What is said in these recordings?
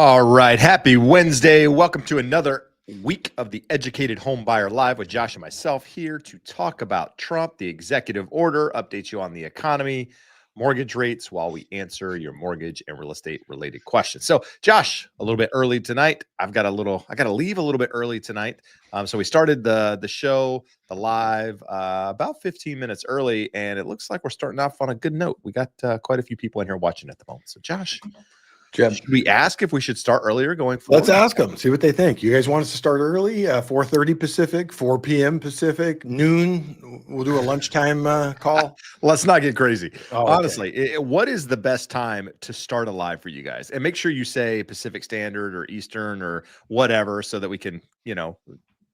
All right. Happy Wednesday. Welcome to another week of the Educated Home Buyer Live with Josh and myself here to talk about Trump, the executive order, update you on the economy, mortgage rates while we answer your mortgage and real estate related questions. So, Josh, a little bit early tonight. I got to leave a little bit early tonight. So we started the show, the live, about 15 minutes early, and it looks like we're starting off on a good note. We got quite a few people in here watching at the moment. So, Josh, Jeb, should we ask if we should start earlier going forward? let's ask them, see what they think. You guys want us to start early, 4:30 Pacific, 4 p.m. Pacific, noon? We'll do a lunchtime call. Let's not get crazy. Oh, okay. Honestly, what is the best time to start a live for you guys? And make sure you say Pacific Standard or Eastern or whatever so that we can,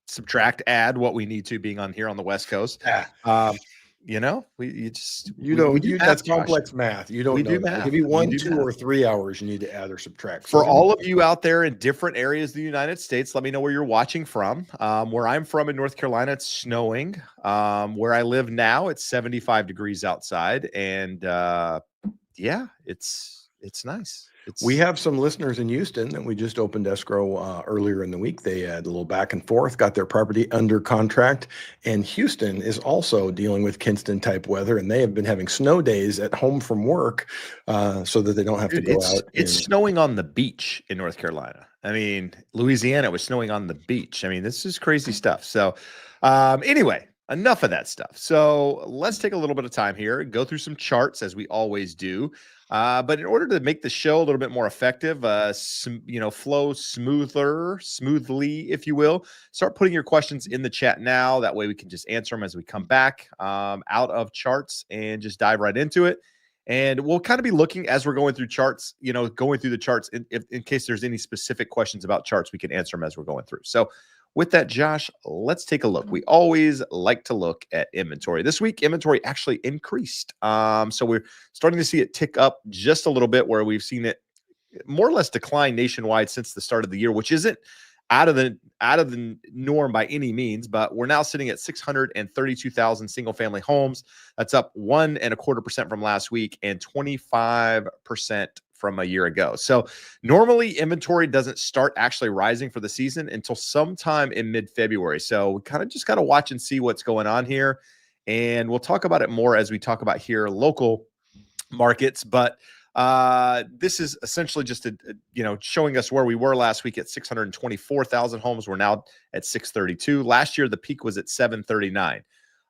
subtract, add what we need to being on here on the West Coast. That's complex math. You don't We know do that. math. I'll give you 1, We do 2, math. or 3 hours you need to add or subtract. For all of you out there in different areas of the United States, let me know where you're watching from. Where I'm from in North Carolina, it's snowing. Where I live now, it's 75 degrees outside. And it's nice. We have some listeners in Houston that we just opened escrow earlier in the week. They had a little back and forth, got their property under contract. And Houston is also dealing with Kinston type weather, and they have been having snow days at home from work so that they don't have to go out. It's snowing on the beach in North Carolina. I mean, Louisiana, it was snowing on the beach. I mean, this is crazy stuff. So anyway, enough of that stuff. So let's take a little bit of time here, go through some charts as we always do. But in order to make the show a little bit more effective, flow smoothly, if you will, start putting your questions in the chat now. That way we can just answer them as we come back out of charts and just dive right into it. And we'll kind of be looking as we're going through charts, going through the charts in case there's any specific questions about charts, we can answer them as we're going through. So with that, Josh, let's take a look. We always like to look at inventory. This week, inventory actually increased. So we're starting to see it tick up just a little bit, where we've seen it more or less decline nationwide since the start of the year, which isn't out of the norm by any means, but we're now sitting at 632,000 single family homes. That's up 1.25% from last week and 25% from a year ago. So normally inventory doesn't start actually rising for the season until sometime in mid-February. So we kind of just got to watch and see what's going on here. And we'll talk about it more as we talk about here local markets. But this is essentially just showing us where we were last week at 624,000 homes. We're now at 632. Last year, the peak was at 739.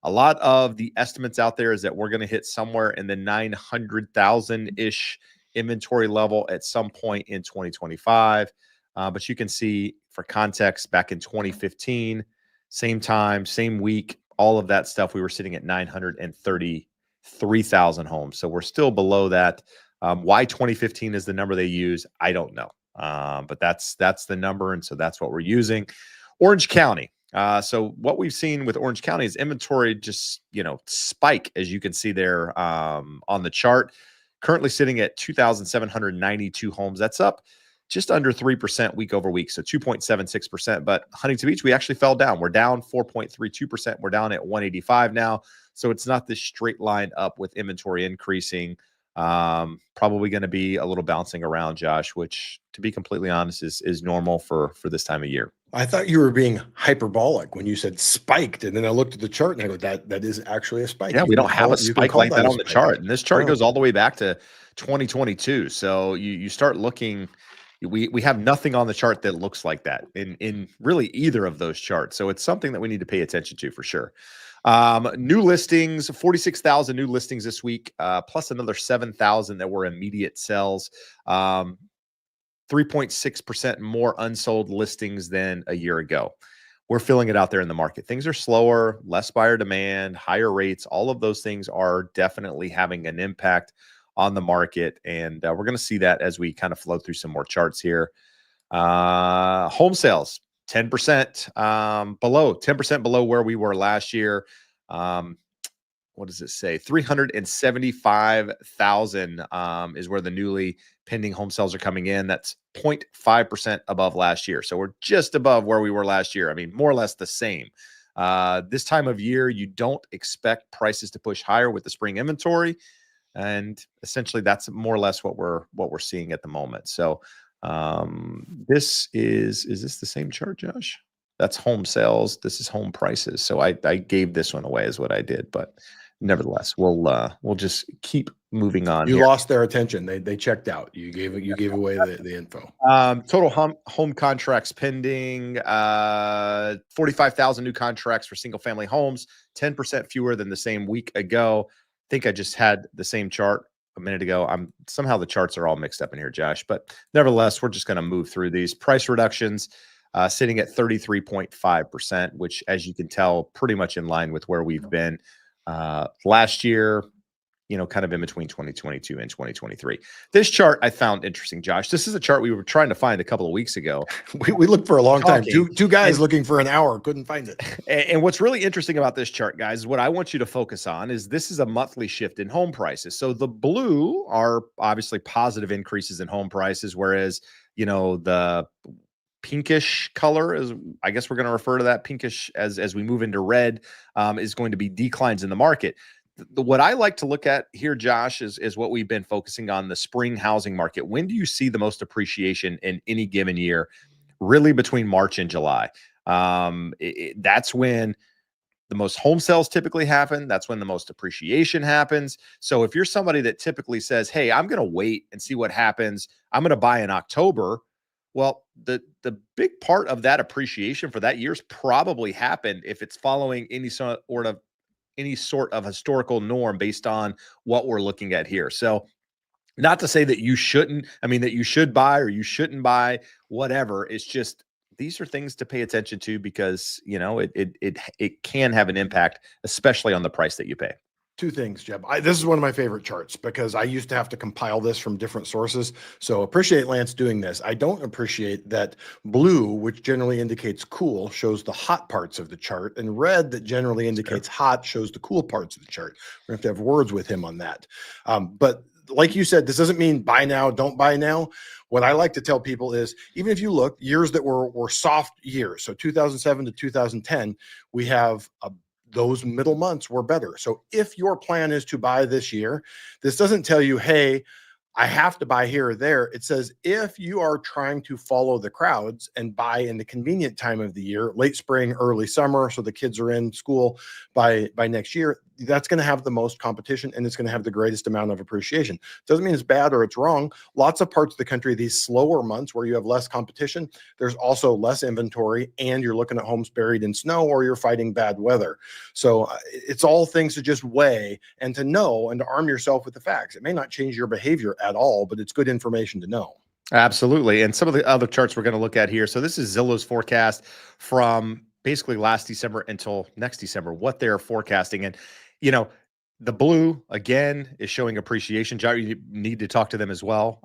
A lot of the estimates out there is that we're going to hit somewhere in the 900,000-ish inventory level at some point in 2025. But you can see, for context, back in 2015, same time, same week, all of that stuff, we were sitting at 933,000 homes. So we're still below that. Why 2015 is the number they use, I don't know. But that's the number. And so that's what we're using. Orange County. So what we've seen with Orange County is inventory just, spike, as you can see there on the chart. Currently sitting at 2,792 homes. That's up just under 3% week over week, so 2.76%. But Huntington Beach, we actually fell down. We're down 4.32%. We're down at 185 now. So it's not this straight line up with inventory increasing. Probably going to be a little bouncing around, Josh, which, to be completely honest, is normal for this time of year. I thought you were being hyperbolic when you said spiked, and then I looked at the chart and I go, that is actually a spike. Yeah, we don't have a spike like that on the chart, and this chart goes all the way back to 2022. So you start looking, we have nothing on the chart that looks like that in really either of those charts. So it's something that we need to pay attention to for sure. New listings, 46,000 new listings this week, plus another 7,000 that were immediate sales. 3.6% more unsold listings than a year ago. We're feeling it out there in the market. Things are slower, less buyer demand, higher rates. All of those things are definitely having an impact on the market. And we're going to see that as we kind of flow through some more charts here. Home sales, 10% below, 10% below where we were last year. What does it say? 375,000 is where the newly pending home sales are coming in. That's 0.5% above last year. So we're just above where we were last year. I mean, more or less the same. This time of year, you don't expect prices to push higher with the spring inventory. And essentially that's more or less what we're seeing at the moment. So This is this the same chart, Josh? That's home sales. This is home prices. So I gave this one away is what I did, but nevertheless, we'll just keep moving on You here. lost their attention. They checked out. You gave away the info. Total home contracts pending, 45,000 new contracts for single family homes, 10% fewer than the same week ago. I think I just had the same chart a minute ago. Somehow the charts are all mixed up in here, Josh, but nevertheless, we're just going to move through these. Price reductions sitting at 33.5%, which, as you can tell, pretty much in line with where we've been last year, kind of in between 2022 and 2023. This chart I found interesting, Josh. This is a chart we were trying to find a couple of weeks ago. We looked for a long time. Two guys looking for an hour, couldn't find it. And what's really interesting about this chart, guys, what I want you to focus on is this is a monthly shift in home prices. So the blue are obviously positive increases in home prices, whereas, the pinkish color, is, I guess we're going to refer to that pinkish as we move into red, is going to be declines in the market. What I like to look at here, Josh, is what we've been focusing on, the spring housing market. When do you see the most appreciation in any given year? Really between March and July. That's when the most home sales typically happen. That's when the most appreciation happens. So if you're somebody that typically says, hey, I'm going to wait and see what happens, I'm going to buy in October. Well, the big part of that appreciation for that year's probably happened if it's following any sort of historical norm based on what we're looking at here. So not to say that you shouldn't, that you should buy or you shouldn't buy, whatever. It's just, these are things to pay attention to because, it can have an impact, especially on the price that you pay. Two things, Jeb. This is one of my favorite charts because I used to have to compile this from different sources. So appreciate Lance doing this. I don't appreciate that blue, which generally indicates cool, shows the hot parts of the chart, and red that generally indicates hot shows the cool parts of the chart. We're going to have to have words with him on that. But like you said, this doesn't mean buy now, don't buy now. What I like to tell people is, even if you look, years that were soft years, so 2007 to 2010, we have those middle months were better. So if your plan is to buy this year, this doesn't tell you, hey, I have to buy here or there. It says, if you are trying to follow the crowds and buy in the convenient time of the year, late spring, early summer, so the kids are in school by next year, that's going to have the most competition and it's going to have the greatest amount of appreciation. Doesn't mean it's bad or it's wrong. Lots of parts of the country, these slower months where you have less competition, there's also less inventory and you're looking at homes buried in snow or you're fighting bad weather. So it's all things to just weigh and to know and to arm yourself with the facts. It may not change your behavior at all, but it's good information to know. Absolutely. And some of the other charts we're going to look at here. So this is Zillow's forecast from basically last December until next December, what they're forecasting. And, the blue, again, is showing appreciation. You need to talk to them as well.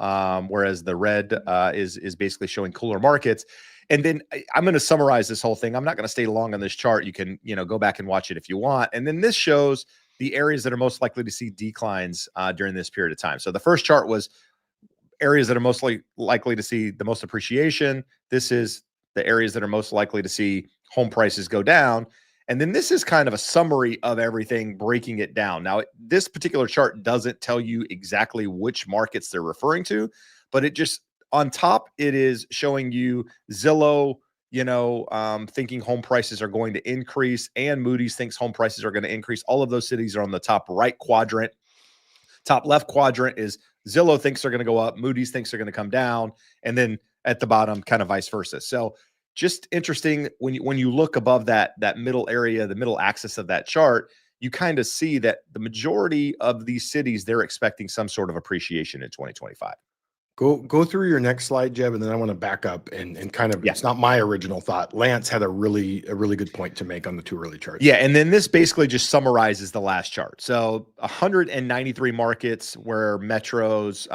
Whereas the red is basically showing cooler markets. And then I'm going to summarize this whole thing. I'm not going to stay long on this chart. You can, go back and watch it if you want. And then this shows the areas that are most likely to see declines during this period of time. So the first chart was areas that are mostly likely to see the most appreciation. This is the areas that are most likely to see home prices go down. And then this is kind of a summary of everything, breaking it down. Now, this particular chart doesn't tell you exactly which markets they're referring to, but it just, on top, it is showing you Zillow, thinking home prices are going to increase, and Moody's thinks home prices are going to increase. All of those cities are on the top right quadrant. Top left quadrant is Zillow thinks they're going to go up, Moody's thinks they're going to come down, and then at the bottom, kind of vice versa. So just interesting when you look above that middle area, the middle axis of that chart, you kind of see that the majority of these cities, they're expecting some sort of appreciation in 2025. Go through your next slide, Jeb, and then I want to back up and kind of, It's not my original thought. Lance had a really good point to make on the two early charts. Yeah, and then this basically just summarizes the last chart. So 193 markets where metros,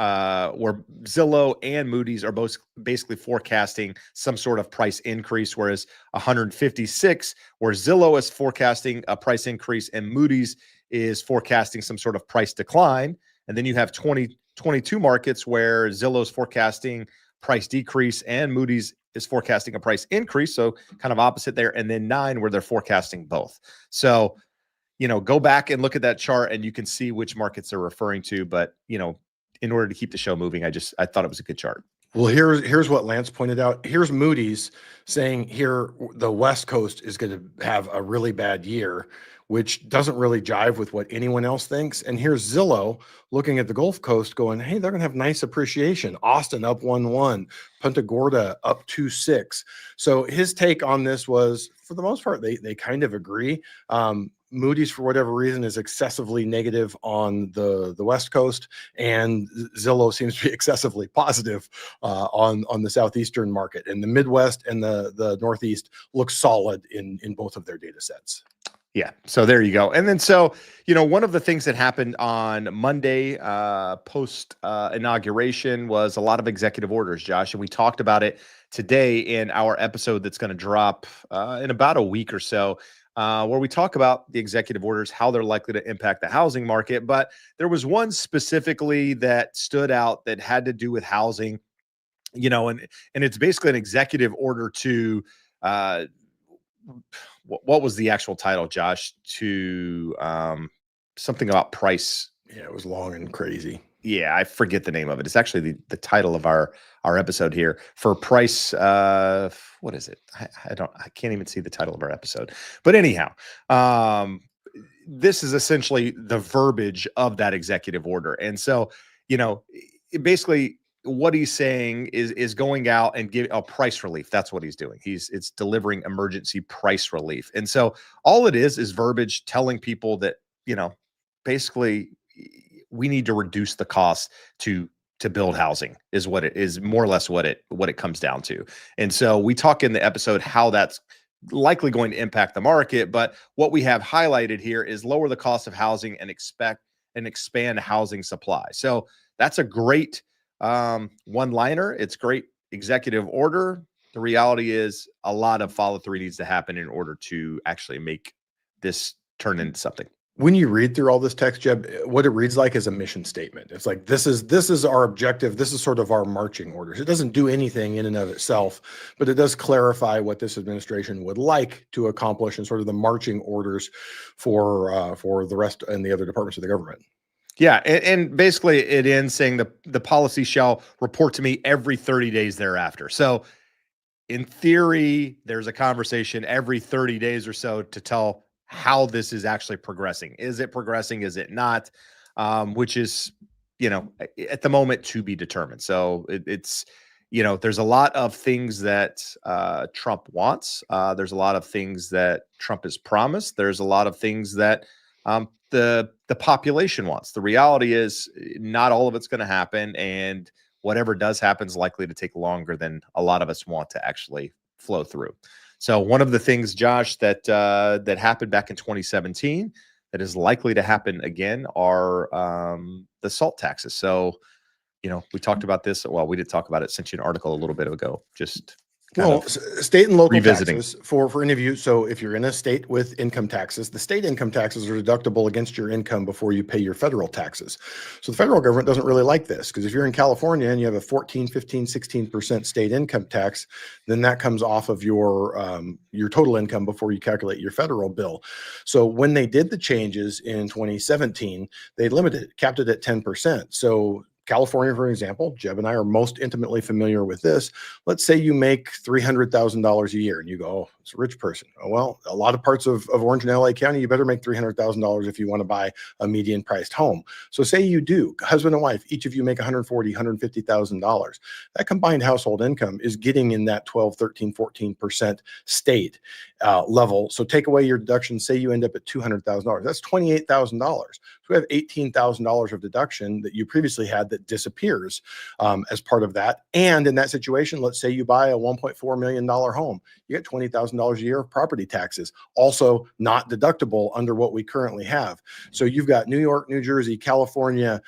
where Zillow and Moody's are both basically forecasting some sort of price increase, whereas 156 where Zillow is forecasting a price increase and Moody's is forecasting some sort of price decline. And then you have 22 markets where Zillow's forecasting price decrease and Moody's is forecasting a price increase. So kind of opposite there. And then 9 where they're forecasting both. So, go back and look at that chart and you can see which markets they're referring to. But, in order to keep the show moving, I thought it was a good chart. Well, here's what Lance pointed out. Here's Moody's saying here the West Coast is going to have a really bad year, which doesn't really jive with what anyone else thinks. And here's Zillow looking at the Gulf Coast going, hey, they're going to have nice appreciation. Austin up 1.1, Punta Gorda up 2.6. So his take on this was, for the most part, they kind of agree. Moody's, for whatever reason, is excessively negative on the West Coast, and Zillow seems to be excessively positive on the Southeastern market. And the Midwest and the Northeast look solid in both of their data sets. Yeah. So there you go. And then, so, one of the things that happened on Monday, post inauguration, was a lot of executive orders, Josh. And we talked about it today in our episode that's going to drop in about a week or so, where we talk about the executive orders, how they're likely to impact the housing market. But there was one specifically that stood out that had to do with housing, and it's basically an executive order to, what was the actual title, Josh? To something about price. Yeah, it was long and crazy. Yeah, I forget the name of it. It's actually the title of our episode here for price. What is it? I can't even see the title of our episode. But anyhow, this is essentially the verbiage of that executive order. And so, basically what he's saying is going out and give a price relief. That's what he's doing. It's delivering emergency price relief. And so all it is verbiage telling people that, basically we need to reduce the cost to build housing, is what it is, more or less what it comes down to. And so we talk in the episode how that's likely going to impact the market. But what we have highlighted here is lower the cost of housing and expand housing supply. So that's a great one-liner. It's great executive order. The reality is a lot of follow-through needs to happen in order to actually make this turn into something. When you read through all this text, Jeb, what it reads like is a mission statement. It's like, this is our objective. This is sort of our marching orders. It doesn't do anything in and of itself, but it does clarify what this administration would like to accomplish and sort of the marching orders for the rest and the other departments of the government. Yeah, and basically it ends saying the policy shall report to me every 30 days thereafter. So in theory, there's a conversation every 30 days or so to tell how this is actually progressing. Is it progressing? Is it not? Which is, at the moment to be determined. So it's, there's a lot of things that Trump wants. There's a lot of things that Trump has promised. There's a lot of things that the population wants. The reality is not all of it's going to happen, and whatever does happen is likely to take longer than a lot of us want to actually flow through. So one of the things, Josh, that happened back in 2017 that is likely to happen again are the SALT taxes. So, we talked about this. Well, we did talk about it. Sent you an article a little bit ago. Just state and local revisiting. taxes for any of you. So if you're in a state with income taxes, the state income taxes are deductible against your income before you pay your federal taxes. So the federal government doesn't really like this, because if you're in California and you have a 14, 15, 16% state income tax, then that comes off of your total income before you calculate your federal bill. So when they did the changes in 2017, they limited it, capped it at 10%. So California, for example, Jeb and I are most intimately familiar with this. Let's say you make $300,000 a year and you go, oh, it's a rich person. Oh, well, a lot of parts of Orange and LA County, you better make $300,000 if you want to buy a median priced home. So say you do, husband and wife, each of you make $140,000, $150,000. That combined household income is getting in that 12, 13, 14% state level. So take away your deduction, say you end up at $200,000. That's $28,000. So we have $18,000 of deduction that you previously had that disappears as part of that. And in that situation, let's say you buy a $1.4 million home, you get $20,000 a year of property taxes, also not deductible under what we currently have. So you've got New York, New Jersey, California,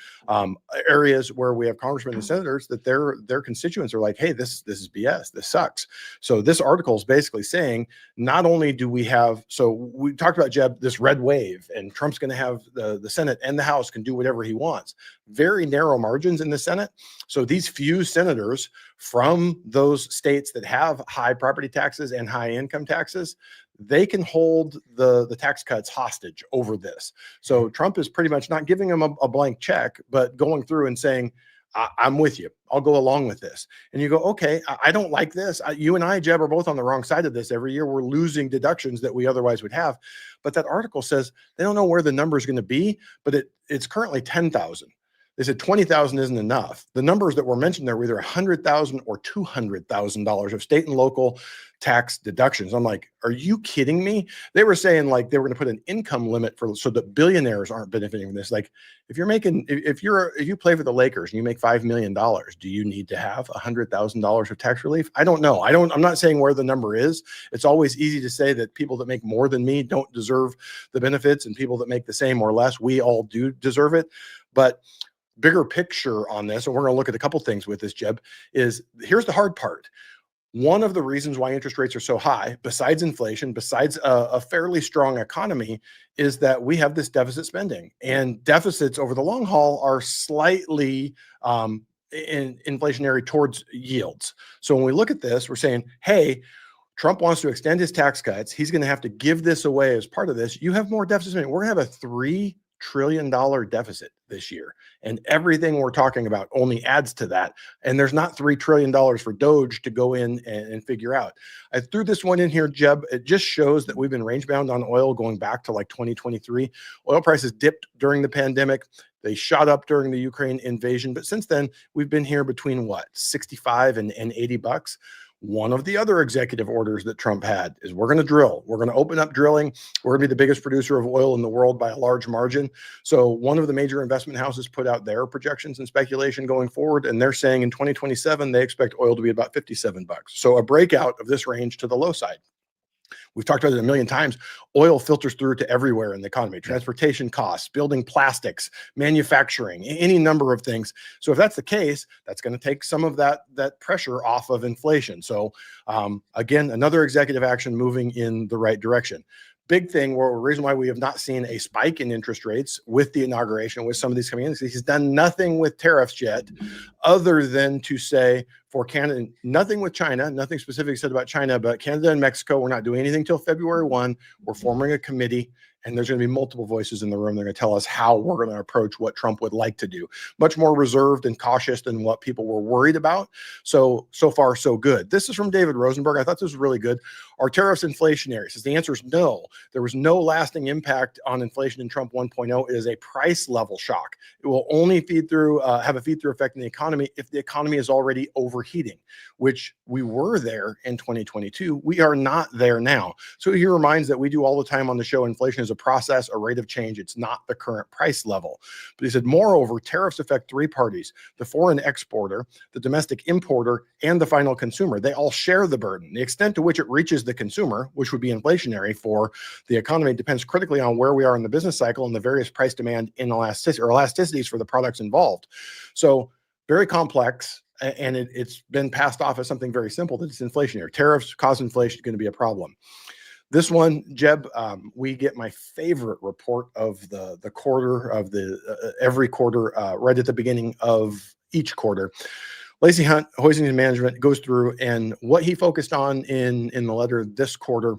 areas where we have congressmen and senators that their constituents are like, hey, this is BS, this sucks. So this article is basically saying, not only do we have, so we talked about, Jeb, this red wave, and Trump's going to have the Senate and the House can do whatever he wants. Very narrow margins in the Senate. So these few senators from those states that have high property taxes and high income taxes, they can hold the tax cuts hostage over this. So Trump is pretty much not giving them a blank check, but going through and saying, I'm with you. I'll go along with this. And you go, okay, I don't like this. You and I, Jeb, are both on the wrong side of this. Every year we're losing deductions that we otherwise would have. But that article says they don't know where the number is going to be, but it's currently 10,000. They said 20,000 isn't enough. The numbers that were mentioned there were either 100,000 or $200,000 of state and local tax deductions. I'm like, are you kidding me? They were saying like they were going to put an income limit so that billionaires aren't benefiting from this. Like if you play for the Lakers and you make $5 million, do you need to have $100,000 of tax relief? I don't know. I'm not saying where the number is. It's always easy to say that people that make more than me don't deserve the benefits, and people that make the same or less, we all do deserve it. But bigger picture on this, and we're going to look at a couple things with this, Jeb, is here's the hard part. One of the reasons why interest rates are so high, besides inflation, besides a fairly strong economy, is that we have this deficit spending, and deficits over the long haul are slightly inflationary towards yields. So when we look at this, we're saying, hey, Trump wants to extend his tax cuts. He's going to have to give this away as part of this. You have more deficit spending. We're going to have a $3 trillion deficit this year. And everything we're talking about only adds to that. And there's not $3 trillion for Doge to go in and figure out. I threw this one in here, Jeb. It just shows that we've been range bound on oil going back to like 2023. Oil prices dipped during the pandemic. They shot up during the Ukraine invasion. But since then, we've been here between what, 65 and 80 bucks. One of the other executive orders that Trump had is we're going to drill. We're going to open up drilling. We're going to be the biggest producer of oil in the world by a large margin. So one of the major investment houses put out their projections and speculation going forward, and they're saying in 2027, they expect oil to be about 57 bucks. So a breakout of this range to the low side. We've talked about it a million times. Oil filters through to everywhere in the economy, transportation costs, building plastics, manufacturing, any number of things. So if that's the case, that's going to take some of that pressure off of inflation. So again, another executive action moving in the right direction. Big thing, or reason why we have not seen a spike in interest rates with the inauguration, with some of these coming in, he's done nothing with tariffs yet, other than to say for Canada, nothing with China, nothing specific said about China, but Canada and Mexico, we're not doing anything till February 1. We're forming a committee, and there's going to be multiple voices in the room. They're going to tell us how we're going to approach what Trump would like to do. Much more reserved and cautious than what people were worried about. So far, so good. This is from David Rosenberg. I thought this was really good. Are tariffs inflationary? Says the answer is no. There was no lasting impact on inflation in Trump 1.0. It is a price level shock. It will only have a feed through effect in the economy if the economy is already overheating, which we were there in 2022. We are not there now. So he reminds that we do all the time on the show, inflation is a process, a rate of change. It's not the current price level. But he said, moreover, tariffs affect three parties: the foreign exporter, the domestic importer, and the final consumer. They all share the burden. The extent to which it reaches the consumer, which would be inflationary for the economy, depends critically on where we are in the business cycle and the various price demand elasticities for the products involved. So very complex. And it's been passed off as something very simple, that it's inflationary. Tariffs cause inflation, going to be a problem. This one, Jeb, we get my favorite report of the quarter of every quarter right at the beginning of each quarter. Lacey Hunt, Hoisington Management, goes through, and what he focused on in the letter this quarter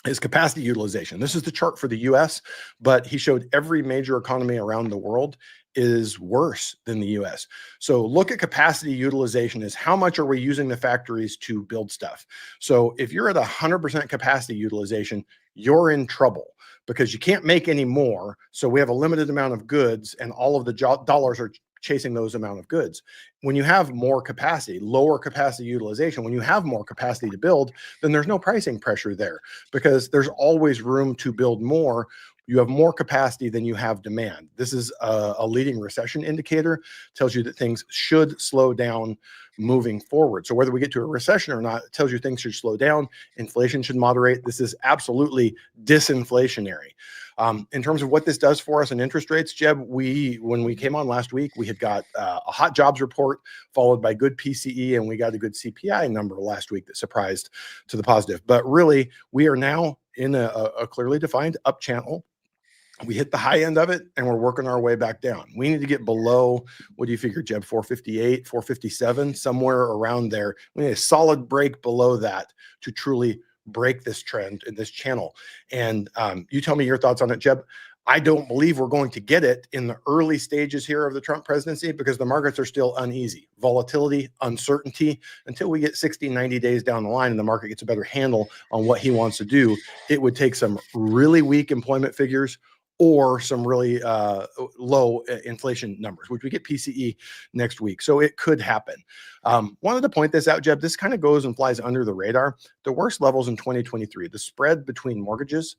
is capacity utilization. This is the chart for the US, but he showed every major economy around the world is worse than the US. So look at capacity utilization as how much are we using the factories to build stuff. So if you're at 100% capacity utilization, you're in trouble because you can't make any more. So we have a limited amount of goods, and all of the dollars are chasing those amount of goods. When you have more capacity, lower capacity utilization, when you have more capacity to build, then there's no pricing pressure there because there's always room to build more. You have more capacity than you have demand. This is a leading recession indicator, tells you that things should slow down moving forward. So whether we get to a recession or not, it tells you things should slow down. Inflation should moderate. This is absolutely disinflationary. In terms of what this does for us in interest rates, Jeb, when we came on last week, we had got a hot jobs report followed by good PCE, and we got a good CPI number last week that surprised to the positive. But really, we are now in a clearly defined up channel. We hit the high end of it, and we're working our way back down. We need to get below, what do you figure, Jeb, 458, 457, somewhere around there. We need a solid break below that to truly break this trend in this channel. And you tell me your thoughts on it, Jeb. I don't believe we're going to get it in the early stages here of the Trump presidency because the markets are still uneasy. Volatility, uncertainty, until we get 60, 90 days down the line and the market gets a better handle on what he wants to do, it would take some really weak employment figures or some really low inflation numbers, which we get PCE next week. So it could happen. Wanted to point this out, Jeb. This kind of goes and flies under the radar. The worst levels in 2023, the spread between mortgages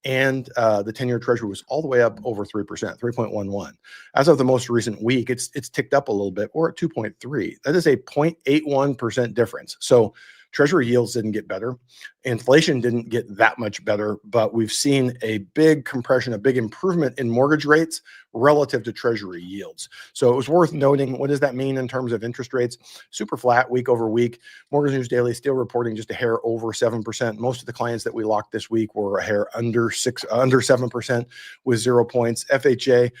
and the 10-year treasury was all the way up over 3%, 3.11. As of the most recent week, it's ticked up a little bit. We're at 2.3. That is a 0.81% difference. So treasury yields didn't get better. Inflation didn't get that much better, but we've seen a big compression, a big improvement in mortgage rates relative to treasury yields. So it was worth noting, what does that mean in terms of interest rates? Super flat week over week. Mortgage News Daily still reporting just a hair over 7%. Most of the clients that we locked this week were a hair under 7% with 0 points. FHA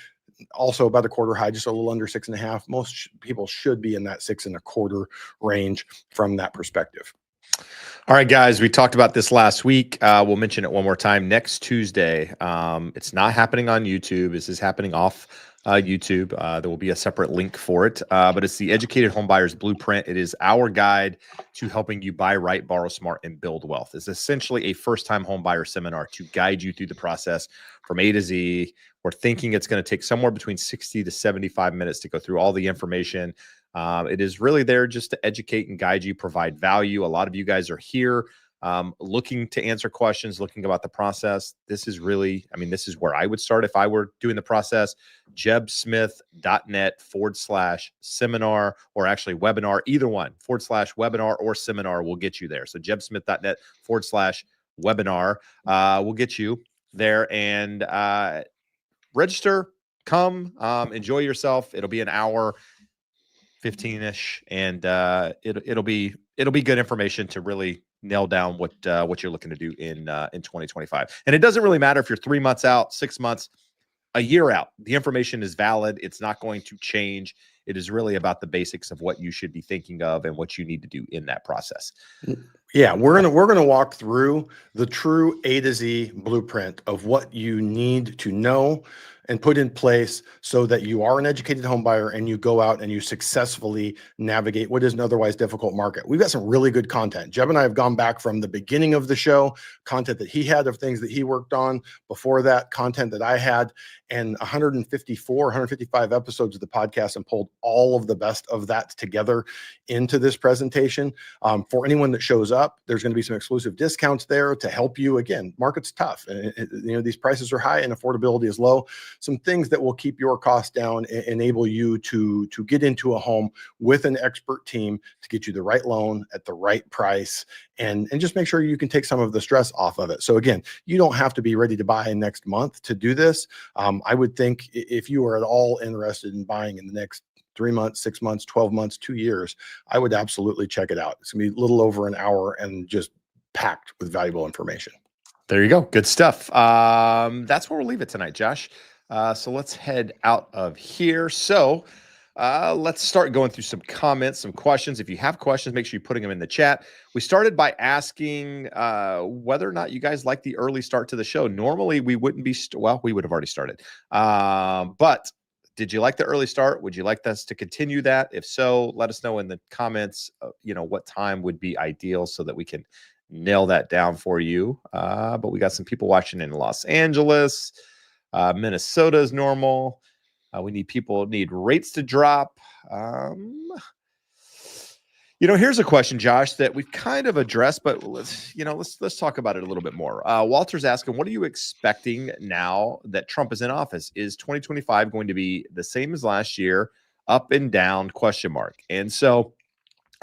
also about a quarter high, just a little under 6.5. Most people should be in that 6.25 range from that perspective. All right, guys, we talked about this last week. We'll mention it one more time. Next Tuesday, it's not happening on YouTube. This is happening off YouTube. There will be a separate link for it, but it's the Educated Homebuyers Blueprint. It is our guide to helping you buy right, borrow smart, and build wealth. It's essentially a first-time homebuyer seminar to guide you through the process from A to Z. We're thinking it's going to take somewhere between 60 to 75 minutes to go through all the information. It is really there just to educate and guide you, provide value. A lot of you guys are here looking to answer questions, looking about the process. This is really, I mean, this is where I would start if I were doing the process. jebsmith.net/seminar, or actually webinar, either one, /webinar or seminar will get you there. So jebsmith.net/webinar will get you there, and register, come, enjoy yourself. It'll be an hour, 15-ish, and it'll be good information to really nail down what you're looking to do in 2025. And it doesn't really matter if you're 3 months out, 6 months, a year out. The information is valid. It's not going to change. It is really about the basics of what you should be thinking of and what you need to do in that process. Yeah, we're gonna walk through the true A to Z blueprint of what you need to know and put in place so that you are an educated home buyer and you go out and you successfully navigate what is an otherwise difficult market. We've got some really good content. Jeb and I have gone back from the beginning of the show, content that he had of things that he worked on before that, content that I had, and 155 episodes of the podcast, and pulled all of the best of that together into this presentation. For anyone that shows up, there's going to be some exclusive discounts there to help you. Again, market's tough. These prices are high and affordability is low. Some things that will keep your costs down, enable you to get into a home with an expert team to get you the right loan at the right price, and just make sure you can take some of the stress off of it. So again, you don't have to be ready to buy next month to do this. I would think if you are at all interested in buying in the next 3 months, 6 months, 12 months, 2 years, I would absolutely check it out. It's gonna be a little over an hour and just packed with valuable information. There you go. Good stuff. That's where we'll leave it tonight, Josh. So let's head out of here. So let's start going through some comments, some questions. If you have questions, make sure you're putting them in the chat. We started by asking whether or not you guys like the early start to the show. Normally, we wouldn't be, well, we would have already started. But did you like the early start? Would you like us to continue that? If so, let us know in the comments, what time would be ideal so that we can nail that down for you. But we got some people watching in Los Angeles. Minnesota is normal. We need rates to drop. Here's a question, Josh, that we've kind of addressed, but let's talk about it a little bit more. Walter's asking, what are you expecting now that Trump is in office? Is 2025 going to be the same as last year, up and down, ? And so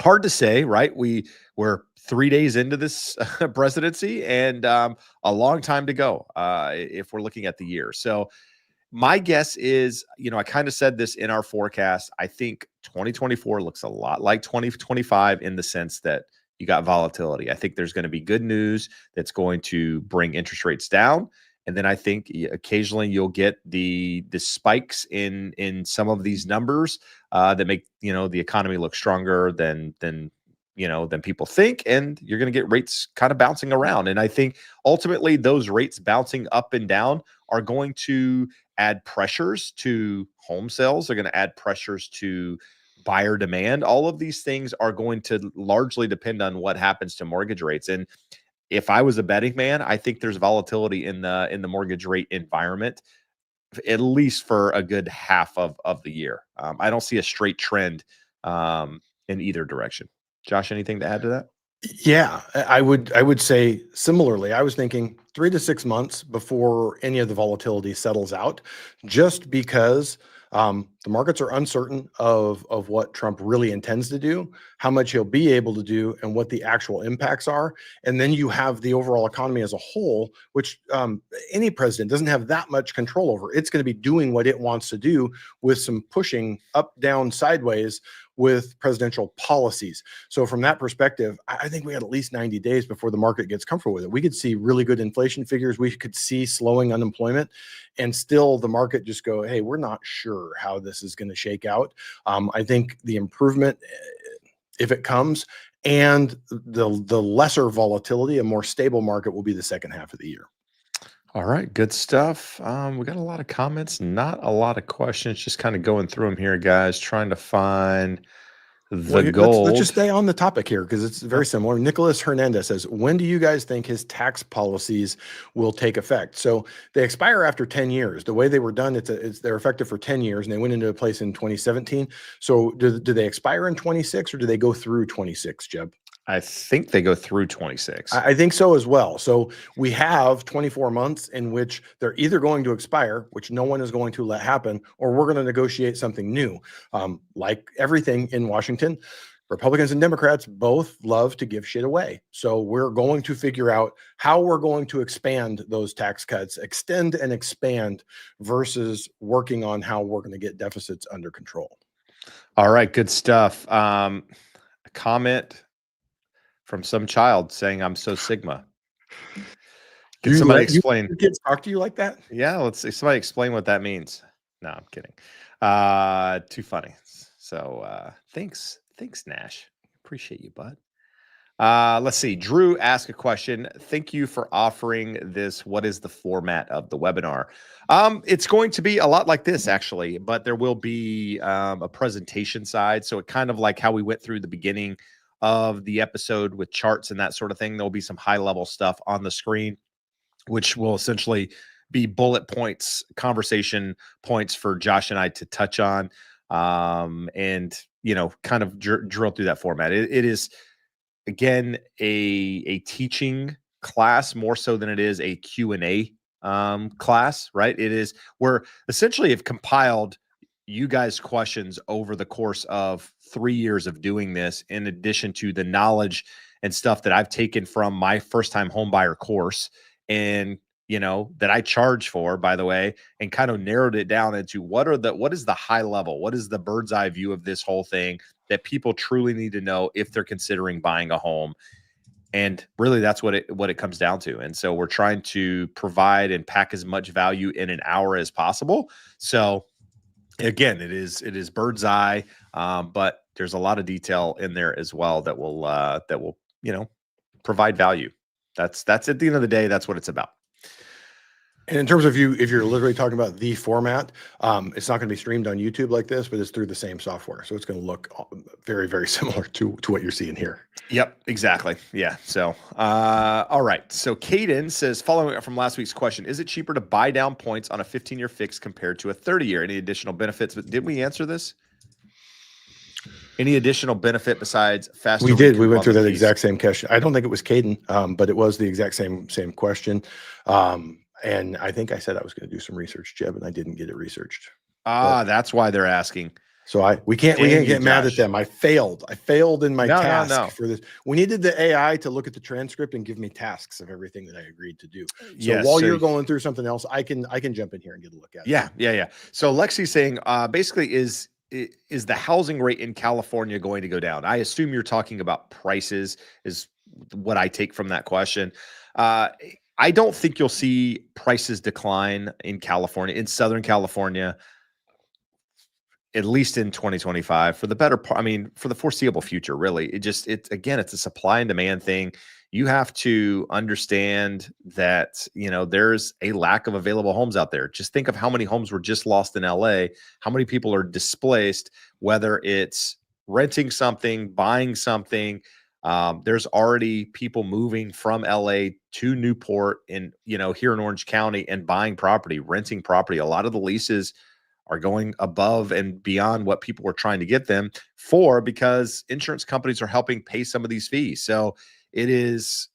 hard to say, right? We're 3 days into this presidency, and a long time to go if we're looking at the year. So my guess is, I kind of said this in our forecast. I think 2024 looks a lot like 2025 in the sense that you got volatility. I think there's going to be good news that's going to bring interest rates down. And then I think occasionally you'll get the spikes in some of these numbers that make, the economy look stronger than than people think, and you're going to get rates kind of bouncing around. And I think ultimately those rates bouncing up and down are going to add pressures to home sales. They're going to add pressures to buyer demand. All of these things are going to largely depend on what happens to mortgage rates. And if I was a betting man, I think there's volatility in the mortgage rate environment, at least for a good half of the year. I don't see a straight trend in either direction. Josh, anything to add to that? Yeah, I would say similarly. I was thinking 3 to 6 months before any of the volatility settles out, just because the markets are uncertain of what Trump really intends to do, how much he'll be able to do, and what the actual impacts are. And then you have the overall economy as a whole, which any president doesn't have that much control over. It's going to be doing what it wants to do with some pushing up, down, sideways with presidential policies. So from that perspective, I think we had at least 90 days before the market gets comfortable with it. We could see really good inflation figures. We could see slowing unemployment, and still the market just go, hey, we're not sure how this is going to shake out. I think the improvement, if it comes, and the lesser volatility, a more stable market will be the second half of the year. All right, good stuff. We got a lot of comments, not a lot of questions. Just kind of going through them here, guys, trying to find the gold. Let's just stay on the topic here because it's very similar. Nicholas Hernandez says, when do you guys think his tax policies will take effect? So they expire after 10 years. The way they were done, they're effective for 10 years, and they went into place in 2017. So do they expire in 26, or do they go through 26, Jeb? I think they go through 26. I think so as well. So we have 24 months in which they're either going to expire, which no one is going to let happen, or we're going to negotiate something new. Like everything in Washington, Republicans and Democrats both love to give shit away. So we're going to figure out how we're going to expand those tax cuts, extend and expand, versus working on how we're going to get deficits under control. All right, good stuff. A comment from some child saying, "I'm so Sigma." Can somebody explain? Your kids talk to you like that? Yeah, let's see. Somebody explain what that means. No, I'm kidding. Too funny. So thanks, Nash. Appreciate you, bud. Let's see. Drew asked a question. Thank you for offering this. What is the format of the webinar? It's going to be a lot like this, actually, but there will be a presentation side. So it kind of like how we went through the beginning of the episode with charts and that sort of thing. There'll be some high level stuff on the screen, which will essentially be bullet points, conversation points for Josh and I to touch on, and kind of drill through that format. It is, again, a teaching class more so than it is a Q&A class, right? We're essentially have compiled you guys' questions over the course of 3 years of doing this, in addition to the knowledge and stuff that I've taken from my first time home buyer course, and that I charge for, by the way, and kind of narrowed it down into what is the high level, what is the bird's eye view of this whole thing that people truly need to know if they're considering buying a home. And really that's what it comes down to. And so we're trying to provide and pack as much value in an hour as possible. So again, it is bird's eye, but there's a lot of detail in there as well that will provide value. That's at the end of the day, that's what it's about. And in terms of if you're literally talking about the format, it's not going to be streamed on YouTube like this, but it's through the same software. So it's going to look very, very similar to what you're seeing here. Yep, exactly. Yeah. So, all right. So Caden says, following up from last week's question, is it cheaper to buy down points on a 15-year fix compared to a 30-year? Any additional benefits? But did we answer this? Any additional benefit besides faster? We did. We went through that exact same question. I don't think it was Caden, but it was the exact same question. And I think I said I was going to do some research, Jeb, and I didn't get it researched. That's why they're asking. So we can't get mad at them. I failed in my task for this. We needed the AI to look at the transcript and give me tasks of everything that I agreed to do. So while you're going through something else, I can jump in here and get a look at it. Yeah. So Lexi's saying, basically, is the housing rate in California going to go down? I assume you're talking about prices, is what I take from that question. I don't think you'll see prices decline in California, in Southern California, at least in 2025 for the better part. I mean, for the foreseeable future, really. Again, it's a supply and demand thing. You have to understand that, there's a lack of available homes out there. Just think of how many homes were just lost in LA, how many people are displaced, whether it's renting something, buying something. There's already people moving from LA to Newport and, here in Orange County and buying property, renting property. A lot of the leases are going above and beyond what people were trying to get them for, because insurance companies are helping pay some of these fees. So there's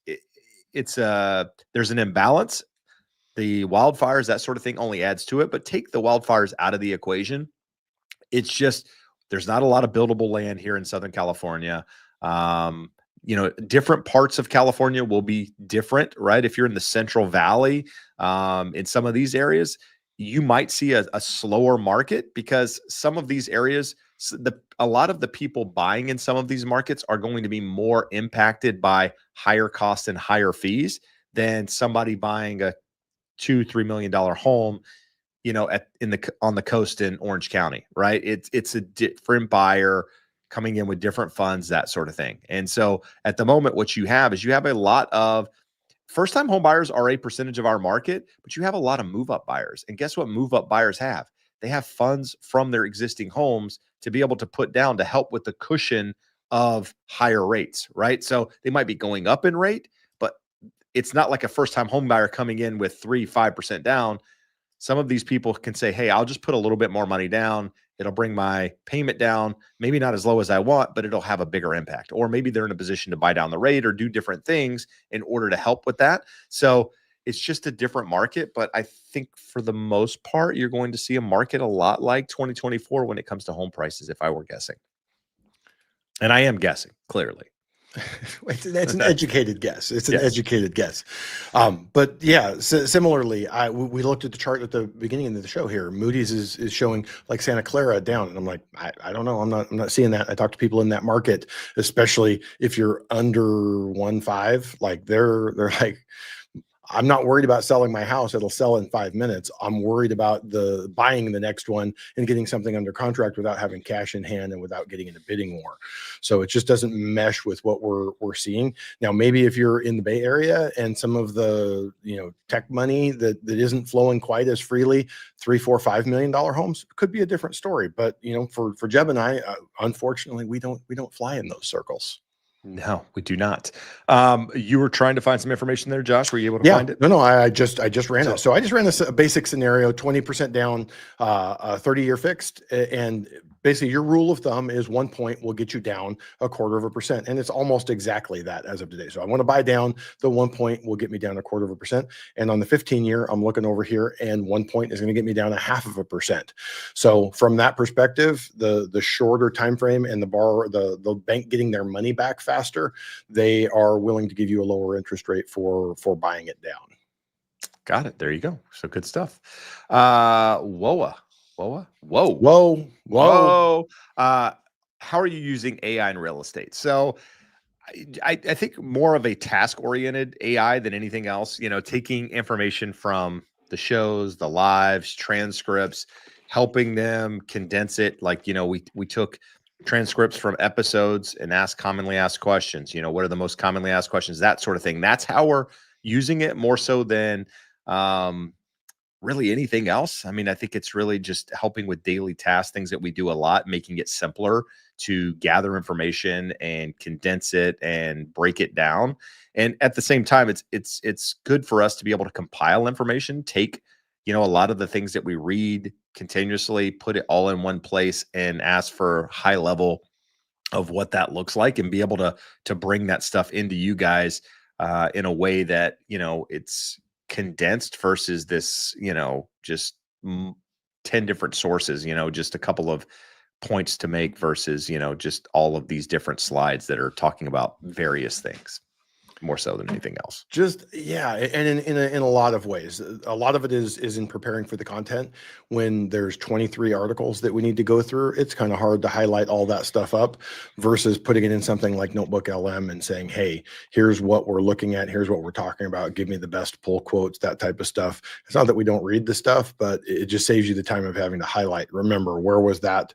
an imbalance. The wildfires, that sort of thing, only adds to it. But take the wildfires out of the equation, it's just there's not a lot of buildable land here in Southern California. Different parts of California will be different, right? If you're in the Central Valley, in some of these areas, you might see a slower market, because some of these areas, a lot of the people buying in some of these markets are going to be more impacted by higher costs and higher fees than somebody buying a $2-3 million home, on the coast in Orange County, right? It's a different buyer coming in with different funds, that sort of thing. And so at the moment, what you have is a lot of first-time home buyers are a percentage of our market, but you have a lot of move-up buyers. And guess what move-up buyers have? They have funds from their existing homes to be able to put down to help with the cushion of higher rates, right? So they might be going up in rate, but it's not like a first-time home buyer coming in with 3-5% down. Some of these people can say, hey, I'll just put a little bit more money down. It'll bring my payment down, maybe not as low as I want, but it'll have a bigger impact. Or maybe they're in a position to buy down the rate or do different things in order to help with that. So it's just a different market. But I think for the most part, you're going to see a market a lot like 2024 when it comes to home prices, if I were guessing. And I am guessing, clearly. It's an educated guess. It's an Yes. educated guess. But yeah, similarly, we looked at the chart at the beginning of the show here. Moody's is showing like Santa Clara down, and I'm like, I don't know. I'm not seeing that. I talked to people in that market, especially if you're under 1.5, like they're like, I'm not worried about selling my house. It'll sell in 5 minutes. I'm worried about the buying the next one and getting something under contract without having cash in hand and without getting in a bidding war. So it just doesn't mesh with what we're seeing. Now, maybe if you're in the Bay Area and some of the, tech money that isn't flowing quite as freely, $3, $4, $5 million homes could be a different story. But, for Jeb and I, unfortunately, we don't fly in those circles. No, we do not. You were trying to find some information there, Josh. Were you able to Yeah, find it? no, I just ran it. So I just ran a basic scenario, 20% down, a 30-year fixed, and basically your rule of thumb is 1 point will get you down 0.25%, and it's almost exactly that as of today. So I want to buy down, the 1 point will get me down 0.25%, and on the 15-year, I'm looking over here, and 1 point is going to get me down 0.5%. So from that perspective, the shorter time frame and the borrower, the bank getting their money back faster, they are willing to give you a lower interest rate for buying it down. Got it. There you go. So good stuff. Whoa. How are you using AI in real estate? So I think more of a task-oriented AI than anything else, taking information from the shows, the lives, transcripts, helping them condense it. Like, we took transcripts from episodes and asked commonly asked questions. What are the most commonly asked questions? That sort of thing. That's how we're using it, more so than really anything else. I mean, I think it's really just helping with daily tasks, things that we do a lot, making it simpler to gather information and condense it and break it down. And at the same time, it's good for us to be able to compile information, take, a lot of the things that we read continuously, put it all in one place and ask for high level of what that looks like, and be able to bring that stuff into you guys in a way that, it's condensed versus this, just 10 different sources, just a couple of points to make versus, just all of these different slides that are talking about various things. more so than anything else. Just yeah, and in a lot of ways, a lot of it is in preparing for the content. When there's 23 articles that we need to go through, it's kind of hard to highlight all that stuff up versus putting it in something like Notebook LM and saying, hey, here's what we're looking at, here's what we're talking about, give me the best pull quotes, that type of stuff. It's not that we don't read the stuff, but it just saves you the time of having to highlight. Remember, where was that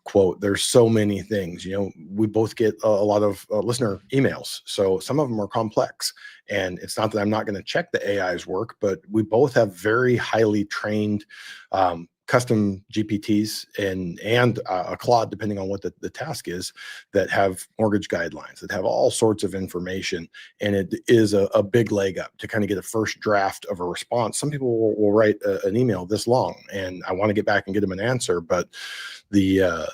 quote? There's so many things. We both get a lot of listener emails, so some of them are complex, and it's not that I'm not going to check the AI's work, but we both have very highly trained custom GPTs and a Claude, depending on what the task is, that have mortgage guidelines, that have all sorts of information. And it is a big leg up to kind of get a first draft of a response. Some people will write an email this long, and I want to get back and get them an answer, but the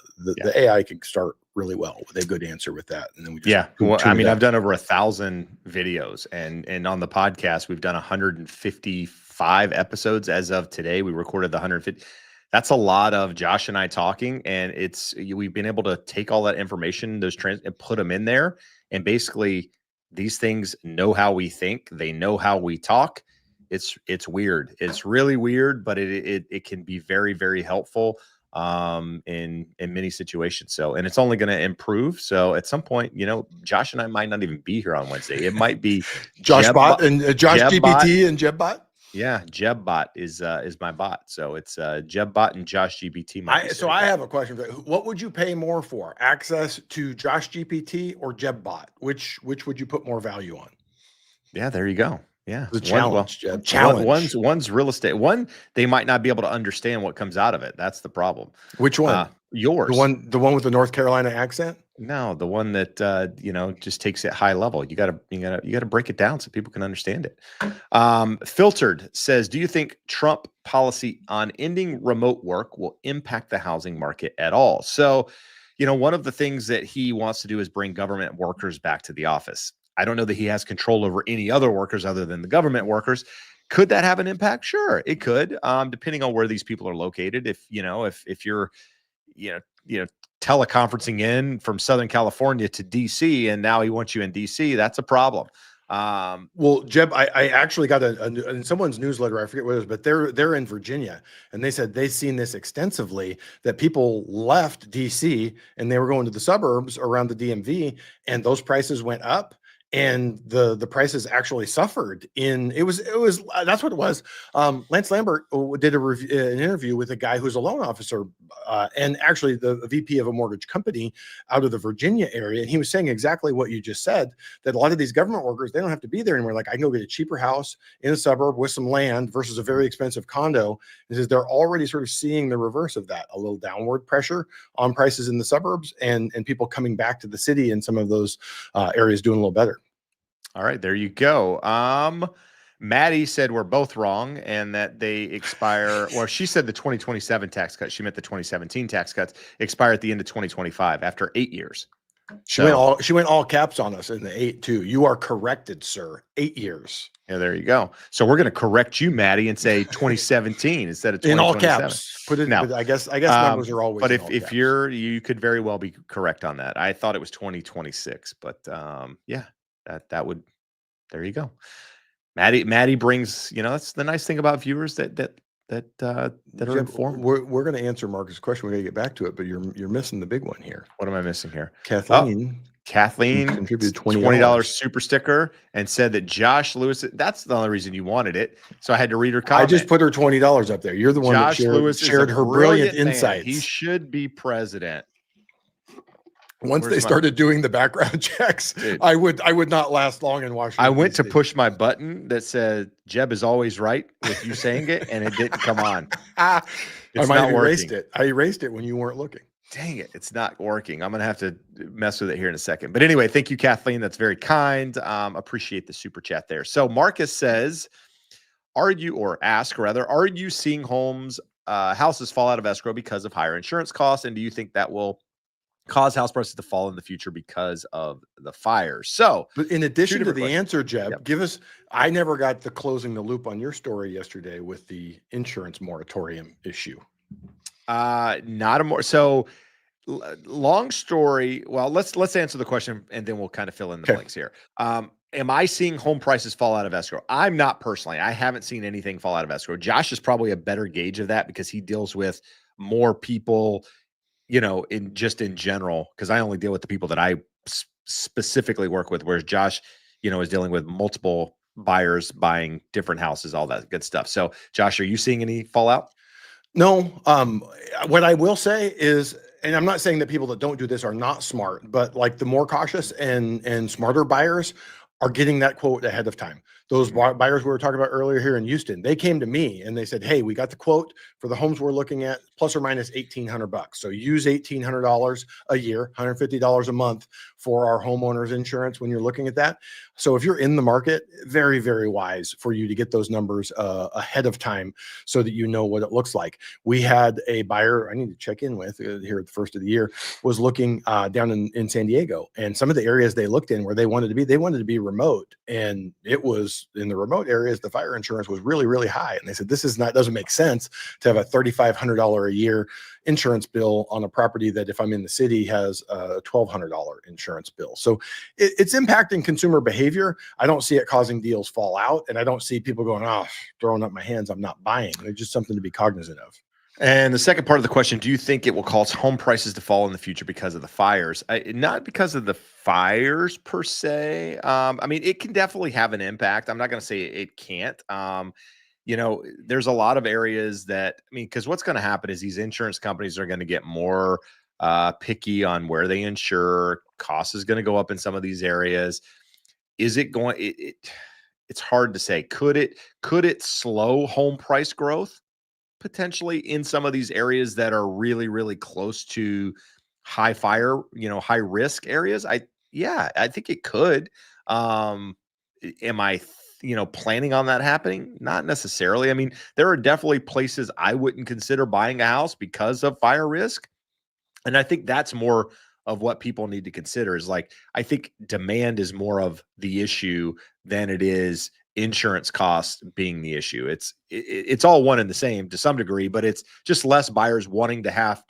AI can start really well with a good answer with that. And then we just well, I mean, I've done over 1,000 videos, and on the podcast, we've done 155 episodes as of today. We recorded the 150. That's a lot of Josh and I talking, and we've been able to take all that information, those trends, and put them in there. And basically, these things know how we think. They know how we talk. It's weird. It's really weird, but it can be very, very helpful in many situations. So, and it's only going to improve. So at some point, Josh and I might not even be here on Wednesday. It might be Josh Bot and Josh Jeb GPT Bot. and Jeb Bot. Yeah, Jeb Bot is my bot. So it's Jeb Bot and Josh GPT. So I have a question for you. What would you pay more for? Access to Josh GPT or Jeb Bot? Which would you put more value on? Yeah, there you go. Yeah, the challenge, Jeb. Challenge. One's real estate. One, they might not be able to understand what comes out of it. That's the problem. Which one? Yours. The one with the North Carolina accent? No, the one that just takes it high level. You gotta break it down so people can understand it. Filtered says, do you think Trump policy on ending remote work will impact the housing market at all? So, one of the things that he wants to do is bring government workers back to the office. I don't know that he has control over any other workers other than the government workers. Could that have an impact? Sure, it could, depending on where these people are located. If you're, teleconferencing in from Southern California to DC, and now he wants you in DC, that's a problem. Well, Jeb, I actually got in someone's newsletter, I forget what it was, but they're in Virginia, and they said they've seen this extensively, that people left DC and they were going to the suburbs around the DMV, and those prices went up. And the prices actually suffered that's what it was. Lance Lambert did an interview with a guy who's a loan officer and actually the VP of a mortgage company out of the Virginia area. And he was saying exactly what you just said, that a lot of these government workers, they don't have to be there anymore. Like, I can go get a cheaper house in a suburb with some land versus a very expensive condo. He says they're already sort of seeing the reverse of that, a little downward pressure on prices in the suburbs, and people coming back to the city in some of those areas doing a little better. All right, there you go. Maddie said we're both wrong and that they expire. Well, she said the 2027 tax cuts. She meant the 2017 tax cuts expire at the end of 2025 after 8 years. She went all caps on us in the 8 too. You are corrected, sir. 8 years. Yeah, there you go. So we're going to correct you, Maddie, and say 2017 instead of 2027. In all caps. Put it now. I guess numbers are always. But if you could very well be correct on that. I thought it was 2026, but yeah. That would, there you go. Maddie brings, that's the nice thing about viewers that are informed. We're going to answer Marcus' question. We're going to get back to it, but you're missing the big one here. What am I missing here? Kathleen contributed $20 super sticker and said that Josh Lewis, that's the only reason you wanted it. So I had to read her comment. I just put her $20 up there. You're the one that shared her brilliant insights. He should be president. Once they started doing the background checks, dude, I would not last long in Washington. I went to push my button that said Jeb is always right with you saying it, and it didn't come on. It's not working. I erased it when you weren't looking. Dang it, it's not working. I'm gonna have to mess with it here in a second. But anyway, thank you, Kathleen. That's very kind. Appreciate the super chat there. So Marcus says, are you seeing houses fall out of escrow because of higher insurance costs, and do you think that will cause house prices to fall in the future because of the fires? So, but in addition to the answer, Jeb, give us, I never got the closing the loop on your story yesterday with the insurance moratorium issue. So long story. Well, let's answer the question and then we'll kind of fill in the blanks here. am I seeing home prices fall out of escrow? I'm not personally. I haven't seen anything fall out of escrow. Josh is probably a better gauge of that because he deals with more people, in general, because I only deal with the people that I specifically work with, whereas Josh, is dealing with multiple buyers buying different houses, all that good stuff. So Josh, are you seeing any fallout? No. What I will say is, and I'm not saying that people that don't do this are not smart, but like the more cautious and smarter buyers are getting that quote ahead of time. Those buyers we were talking about earlier here in Houston, they came to me and they said, "Hey, we got the quote for the homes we're looking at, plus or minus $1,800. So use $1,800 a year, $150 a month for our homeowners insurance when you're looking at that." So if you're in the market, very, very wise for you to get those numbers ahead of time so that you know what it looks like. We had a buyer I need to check in with here at the first of the year was looking down in San Diego, and some of the areas they looked in where they wanted to be remote, and it was in the remote areas the fire insurance was really, really high, and they said doesn't make sense to have a $3,500 a year insurance bill on a property that, if I'm in the city, has a $1,200 insurance bill. So it's impacting consumer behavior. I don't see it causing deals fall out, and I don't see people going, "Oh, throwing up my hands, I'm not buying." It's just something to be cognizant of. And the second part of the question, do you think it will cause home prices to fall in the future because of the fires? Not because of the fires per se. I mean, it can definitely have an impact. I'm not going to say it can't. There's a lot of areas that, because what's going to happen is these insurance companies are going to get more picky on where they insure. Cost is going to go up in some of these areas. Is it going? It's hard to say. Could it slow home price growth? Potentially in some of these areas that are really, really close to high fire, high risk areas. I think it could. Am I, planning on that happening? Not necessarily. I mean, there are definitely places I wouldn't consider buying a house because of fire risk. And I think that's more of what people need to consider is like, I think demand is more of the issue than it is insurance costs being the issue. It's all one and the same to some degree, but it's just less buyers wanting to have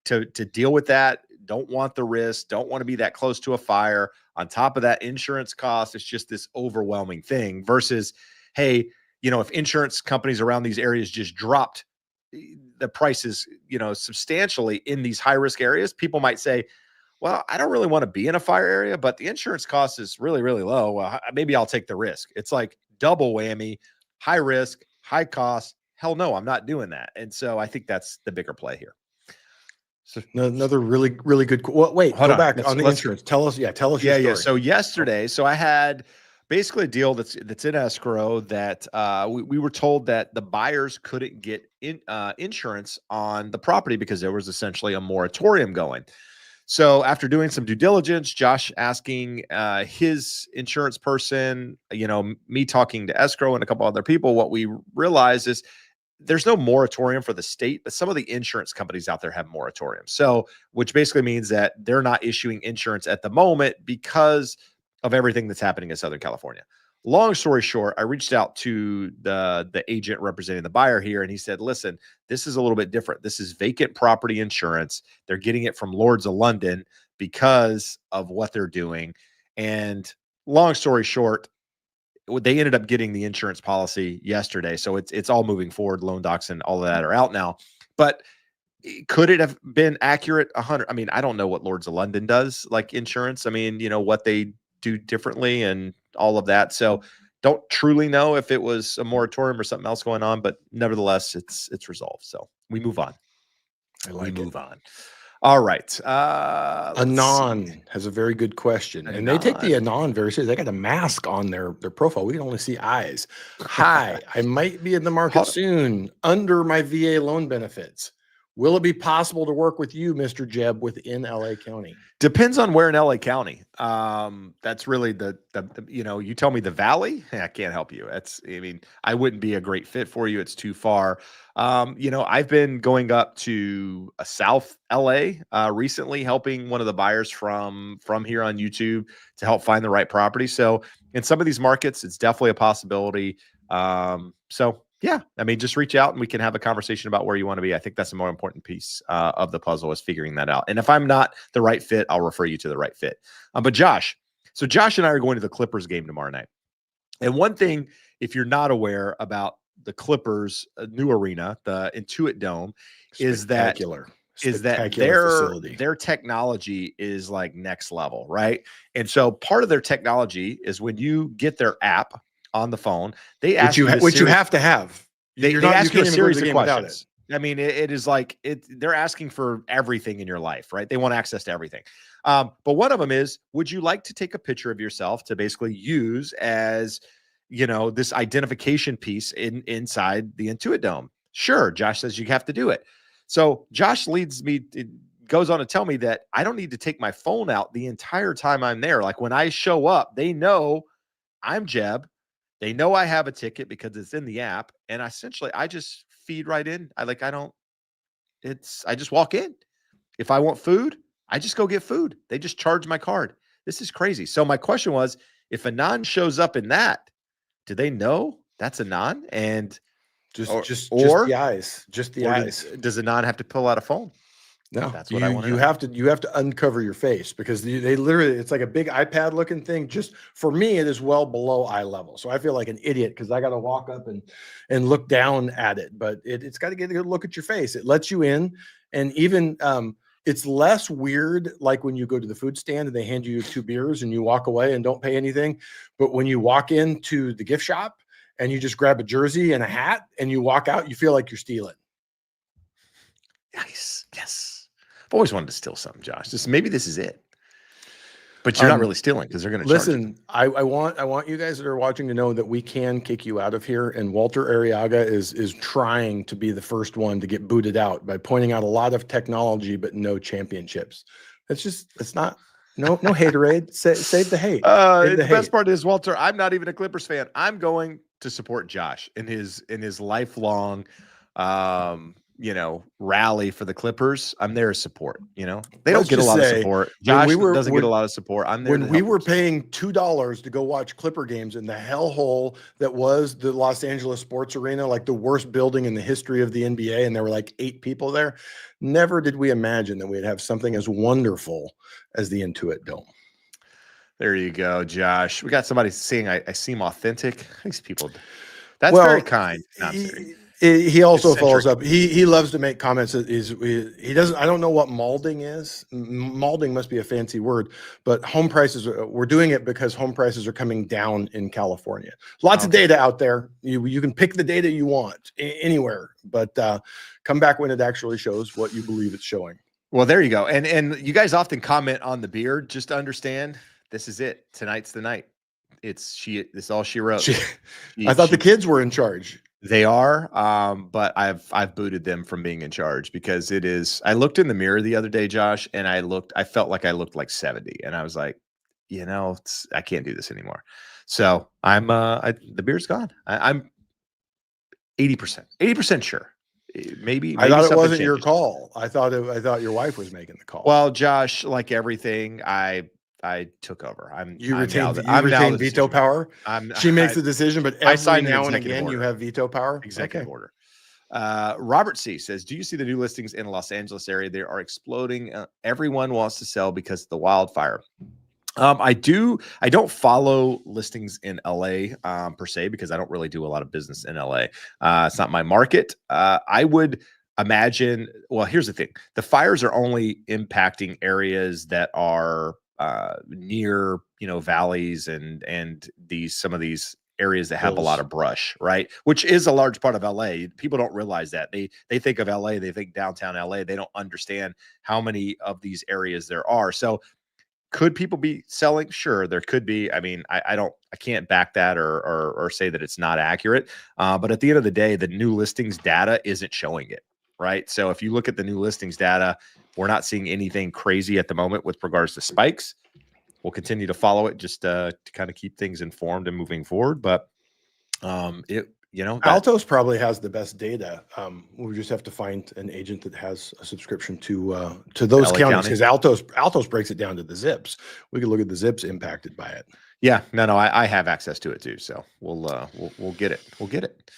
to deal with that, don't want the risk, don't want to be that close to a fire. On top of that, insurance cost is just this overwhelming thing versus, hey, if insurance companies around these areas just dropped the prices, substantially in these high risk areas, people might say, well, I don't really want to be in a fire area, but the insurance cost is really, really low. Well, maybe I'll take the risk. It's like double whammy, high risk, high cost. Hell no, I'm not doing that. And so I think that's the bigger play here. So another really, really good. Well, wait, Hold go on. back on the insurance. Tell us your story. So yesterday, I had basically a deal that's in escrow that we were told that the buyers couldn't get insurance on the property because there was essentially a moratorium going. So after doing some due diligence, Josh asking his insurance person, me talking to escrow and a couple other people, what we realized is there's no moratorium for the state, but some of the insurance companies out there have moratoriums. So, which basically means that they're not issuing insurance at the moment because of everything that's happening in Southern California. Long story short, I reached out to the agent representing the buyer here, and he said, listen, this is a little bit different. This is vacant property insurance. They're getting it from Lords of London because of what they're doing. And long story short, they ended up getting the insurance policy yesterday. So it's all moving forward. Loan docs and all of that are out now. But could it have been accurate? 100. I mean, I don't know what Lords of London does like insurance. I mean, what they do differently and all of that. So don't truly know if it was a moratorium or something else going on, but nevertheless, it's resolved. So we move on. Move on. All right. Anon has a very good question. And they take the Anon very seriously. They got a mask on their profile. We can only see eyes. Hi, I might be in the market soon under my VA loan benefits. Will it be possible to work with you, Mr. Jeb, within LA County? Depends on where in LA County. That's really the you tell me the Valley, I can't help you. I wouldn't be a great fit for you. It's too far. I've been going up to South LA recently, helping one of the buyers from here on YouTube to help find the right property. So in some of these markets, it's definitely a possibility. So yeah, just reach out and we can have a conversation about where you want to be. I think that's the more important piece of the puzzle is figuring that out. And if I'm not the right fit, I'll refer you to the right fit. But Josh, So Josh and I are going to the Clippers game tomorrow night. And one thing, if you're not aware about the Clippers' new arena, the Intuit Dome, is that spectacular facility. their technology is like next level, right? And so part of their technology is when you get their app on the phone, they ask which you have to have. They ask you a series of questions. I mean, it is like they're asking for everything in your life, right? They want access to everything. But one of them is, would you like to take a picture of yourself to basically use as, this identification piece inside the Intuit Dome? Sure. Josh says you have to do it. So Josh goes on to tell me that I don't need to take my phone out the entire time I'm there. Like when I show up, they know I'm Jeb. They know I have a ticket because it's in the app. And essentially I just feed right in. I just walk in. If I want food, I just go get food. They just charge my card. This is crazy. So my question was, if a non shows up in that, do they know that's a non? And just the eyes. Does a non have to pull out a phone? No, that's what I want. You have to uncover your face because they literally, it's like a big iPad looking thing. Just for me, it is well below eye level. So I feel like an idiot because I got to walk up and look down at it. But it's got to get a good look at your face. It lets you in, and even it's less weird like when you go to the food stand and they hand you 2 beers and you walk away and don't pay anything. But when you walk into the gift shop and you just grab a jersey and a hat and you walk out, you feel like you're stealing. Nice. Yes. I've always wanted to steal something, Josh. Maybe this is it. But you're not really stealing because they're going to listen. I want you guys that are watching to know that we can kick you out of here. And Walter Arriaga is trying to be the first one to get booted out by pointing out a lot of technology, but no championships. It's not no haterade. Save the hate. The best part is, Walter, I'm not even a Clippers fan. I'm going to support Josh in his lifelong rally for the Clippers. I'm there to support. They don't get a lot of support. Josh doesn't get a lot of support. I'm there. When we were paying $2 to go watch Clipper games in the hellhole that was the Los Angeles Sports Arena, like the worst building in the history of the NBA, and there were like 8 people there. Never did we imagine that we'd have something as wonderful as the Intuit Dome. There you go, Josh. We got somebody saying I seem authentic. These people. That's very kind. He also follows up. He loves to make comments that he doesn't. I don't know what malding is. Malding must be a fancy word, but home prices. We're doing it because home prices are coming down in California. Lots of data out there. You can pick the data you want anywhere, but come back when it actually shows what you believe it's showing. Well, there you go. And you guys often comment on the beard. Just to understand, this is it. Tonight's the night. This is all she wrote. I thought the kids were in charge. They are, but I've booted them from being in charge because it is. I looked in the mirror the other day, Josh, and I felt like I looked like 70, and I was like, I can't do this anymore. So the beard's gone. I'm 80% sure. Maybe I thought it wasn't your call. I thought your wife was making the call. Well, Josh, like everything, I took over. You retain veto power. She makes the decision, but every now and again you have veto power. Executive order. Robert C says, do you see the new listings in the Los Angeles area? They are exploding. Everyone wants to sell because of the wildfire. I don't follow listings in LA per se, because I don't really do a lot of business in LA. It's not my market. I would imagine, well, here's the thing. The fires are only impacting areas that are near, valleys and some of these areas that have a lot of brush, right? Which is a large part of LA. People don't realize that. They think of LA, they think downtown LA. They don't understand how many of these areas there are. So could people be selling? Sure, there could be. I mean, I can't back that or say that it's not accurate. But at the end of the day, the new listings data isn't showing it, right? So if you look at the new listings data, we're not seeing anything crazy at the moment with regards to spikes. We'll continue to follow it just to kind of keep things informed and moving forward. But Altos probably has the best data. We just have to find an agent that has a subscription to those counties, because Altos breaks it down to the zips. We could look at the zips impacted by it. Yeah, no, I have access to it too. So we'll get it. We'll get it.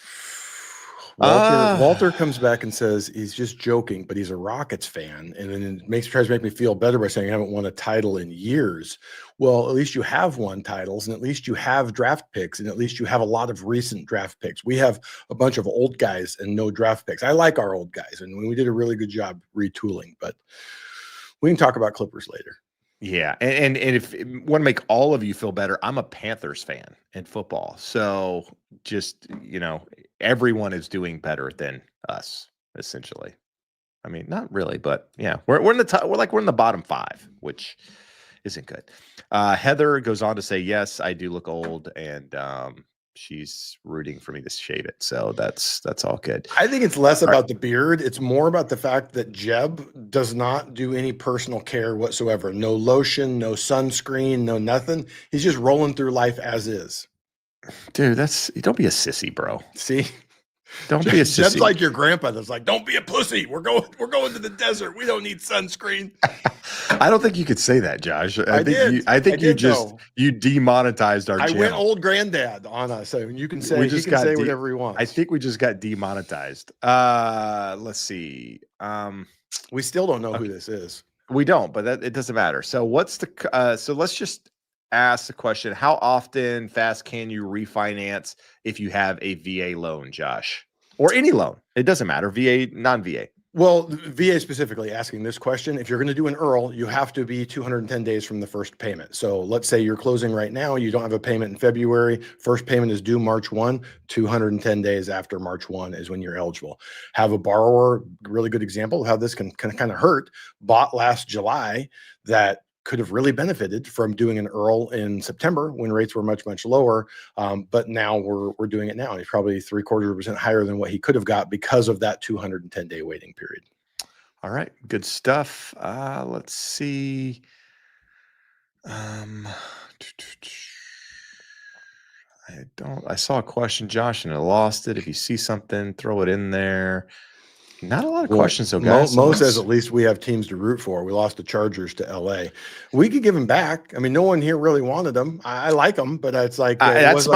Walter comes back and says he's just joking, but he's a Rockets fan, and then tries to make me feel better by saying I haven't won a title in years. Well, at least you have won titles, and at least you have draft picks, and at least you have a lot of recent draft picks. We have a bunch of old guys and no draft picks. I like our old guys, and we did a really good job retooling, but we can talk about Clippers later. Yeah, and if want to make all of you feel better, I'm a Panthers fan in football. So just, everyone is doing better than us, essentially. I mean, not really, but yeah, we're in the top, we're in the bottom 5, which isn't good. Heather goes on to say, yes, I do look old, and she's rooting for me to shave it. So that's all good. I think it's less about the beard. It's more about the fact that Jeb does not do any personal care whatsoever. No lotion, no sunscreen, no nothing. He's just rolling through life as is. Dude, don't be a sissy, bro. See? Don't be a sissy. Jeb's like your grandpa that's like, don't be a pussy. We're going to the desert. We don't need sunscreen. I don't think you could say that, Josh. I think you demonetized our channel. I went old granddad on us. So you can say whatever he wants. I think we just got demonetized. Let's see. We still don't know who this is. We don't, but it doesn't matter. So so let's just ask the question: how often fast can you refinance if you have a VA loan, Josh, or any loan? It doesn't matter. VA, non-VA. Well, VA specifically asking this question, if you're going to do an IRRRL, you have to be 210 days from the first payment. So let's say you're closing right now, you don't have a payment in February, first payment is due March 1, 210 days after March 1 is when you're eligible. Have a borrower, really good example of how this can kind of hurt, bought last July that could have really benefited from doing an IRRRL in September when rates were much, much lower. But now we're doing it now. He's probably 0.75% higher than what he could have got because of that 210-day waiting period. All right. Good stuff. Let's see. I saw a question, Josh, and I lost it. If you see something, throw it in there. Not a lot of questions, though, guys. Mo says at least we have teams to root for. We lost the Chargers to LA. We could give them back. I mean, no one here really wanted them. I like them, but it's like that's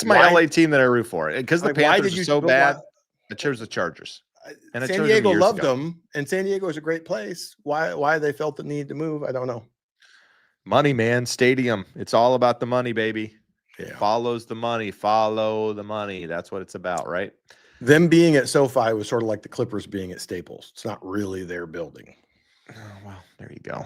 my LA team that I root for. Because the Panthers are so bad, I chose the Chargers. And San Diego loved them, and San Diego is a great place. Why they felt the need to move, I don't know. Money, man. Stadium. It's all about the money, baby. Yeah. Follows the money. Follow the money. That's what it's about, right? Them being at SoFi was sort of like the Clippers being at Staples. It's not really their building. Oh, well, there you go.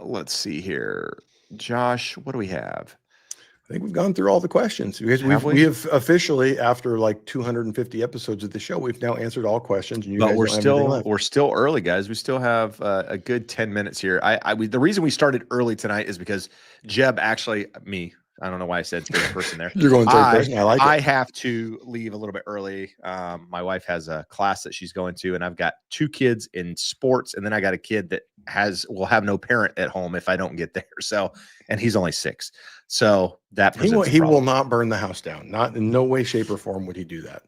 Let's see here. Josh, what do we have? I think we've gone through all the questions because we have officially, after like 250 episodes of the show, we've now answered all questions. And we're still early, guys. We still have a good 10 minutes here. The reason we started early tonight is because Jeb I don't know why I said third person there. You're going third person. I like it. I have to leave a little bit early. My wife has a class that she's going to, and I've got 2 kids in sports, and then I got a kid that will have no parent at home if I don't get there. So, and he's only 6. So that he will not burn the house down. Not in no way, shape, or form would he do that.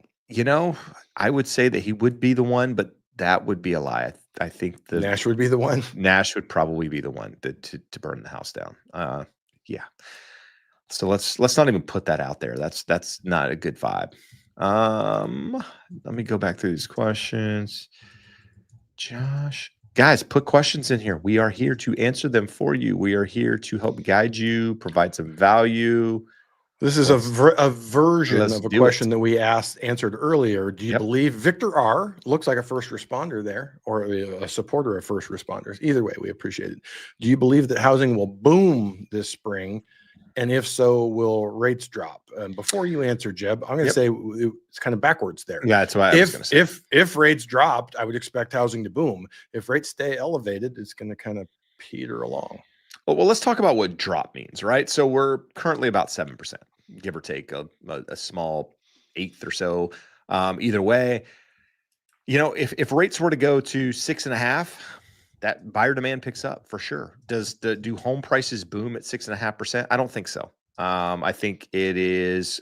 I would say that he would be the one, but that would be a lie. I think Nash would be the one. Nash would probably be the one to burn the house down. Yeah. So let's not even put that out there. That's not a good vibe. Let me go back through these questions. Josh, guys, put questions in here. We are here to answer them for you. We are here to help guide you, provide some value. This is a version of a question that we answered earlier. Do you believe Victor R. looks like a first responder there, or a supporter of first responders? Either way, we appreciate it. Do you believe that housing will boom this spring? And if so, will rates drop? Before you answer, Jeb, I'm going to say it's kind of backwards there. Yeah, that's what I was going to say. If rates dropped, I would expect housing to boom. If rates stay elevated, it's going to kind of peter along. Well, let's talk about what drop means, right? So we're currently about 7%, give or take a small 1/8 or so. Either way, if rates were to go to 6.5%, that buyer demand picks up for sure. Do home prices boom at 6.5%? I don't think so. I think it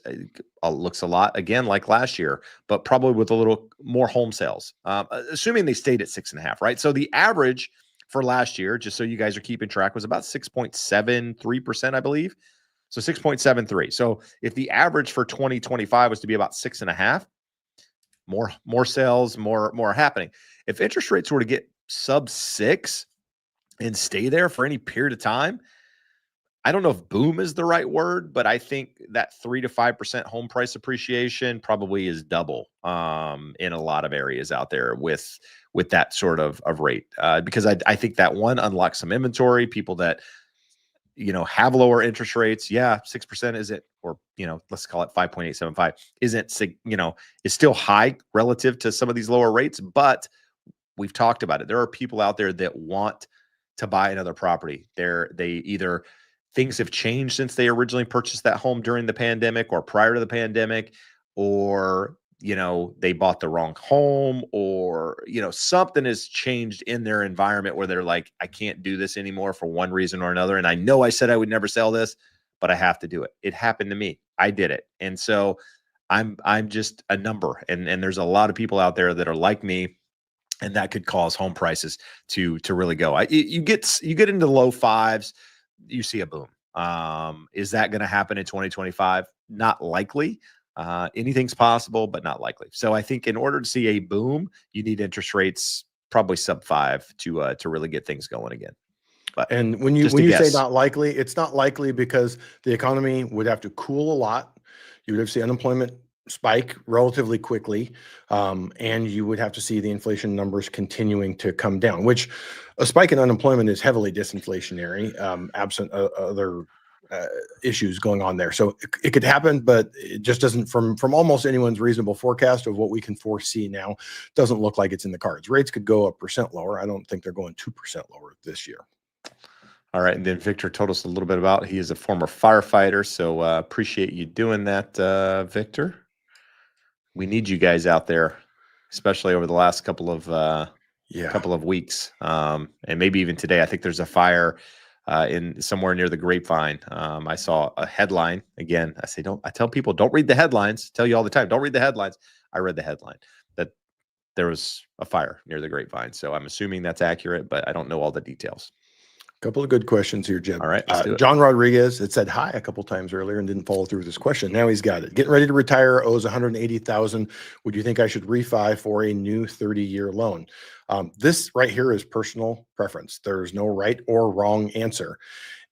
looks a lot again like last year, but probably with a little more home sales, assuming they stayed at 6.5%, right? So the average for last year, just so you guys are keeping track, was about 6.73%, I believe. So 6.73. So if the average for 2025 was to be about 6.5%, more sales, more happening. If interest rates were to get sub 6 and stay there for any period of time, I don't know if boom is the right word, but I think that 3 to 5% home price appreciation probably is double in a lot of areas out there with that sort of rate. Because I think that one unlocks some inventory, people that have lower interest rates. Yeah, 6% isn't, or let's call it 5.875 isn't, is still high relative to some of these lower rates, but we've talked about it. There are people out there that want to buy another property. They either things have changed since they originally purchased that home during the pandemic or prior to the pandemic, or they bought the wrong home, or something has changed in their environment where they're like, I can't do this anymore for one reason or another. And I know I said I would never sell this, but I have to do it. It happened to me. I did it. And so I'm just a number. And there's a lot of people out there that are like me, and that could cause home prices to really go. You get into the low fives, you see a boom. Is that going to happen in 2025? Not likely. Anything's possible, but not likely. So I think in order to see a boom, you need interest rates probably sub 5 to really get things going again. But and when you say not likely, it's not likely because the economy would have to cool a lot. You would have to see unemployment spike relatively quickly, and you would have to see the inflation numbers continuing to come down, which a spike in unemployment is heavily disinflationary, absent other issues going on there. So it could happen, but it just doesn't, from almost anyone's reasonable forecast of what we can foresee now, doesn't look like it's in the cards. Rates could go 1% lower. I don't think they're going 2% lower this year. All right. And then Victor told us a little bit about, he is a former firefighter. So appreciate you doing that, Victor. We need you guys out there, especially over the last couple of weeks, and maybe even today. I think there's a fire in somewhere near the Grapevine. I saw a headline. Again, I tell people, don't read the headlines. I tell you all the time, don't read the headlines. I read the headline that there was a fire near the Grapevine. So I'm assuming that's accurate, but I don't know all the details. Couple of good questions here, Jeb. All right, let's do it. John Rodriguez had said hi a couple times earlier and didn't follow through with his question. Now he's got it. Getting ready to retire, owes $180,000. Would you think I should refi for a new 30-year loan? This right here is personal preference. There's no right or wrong answer.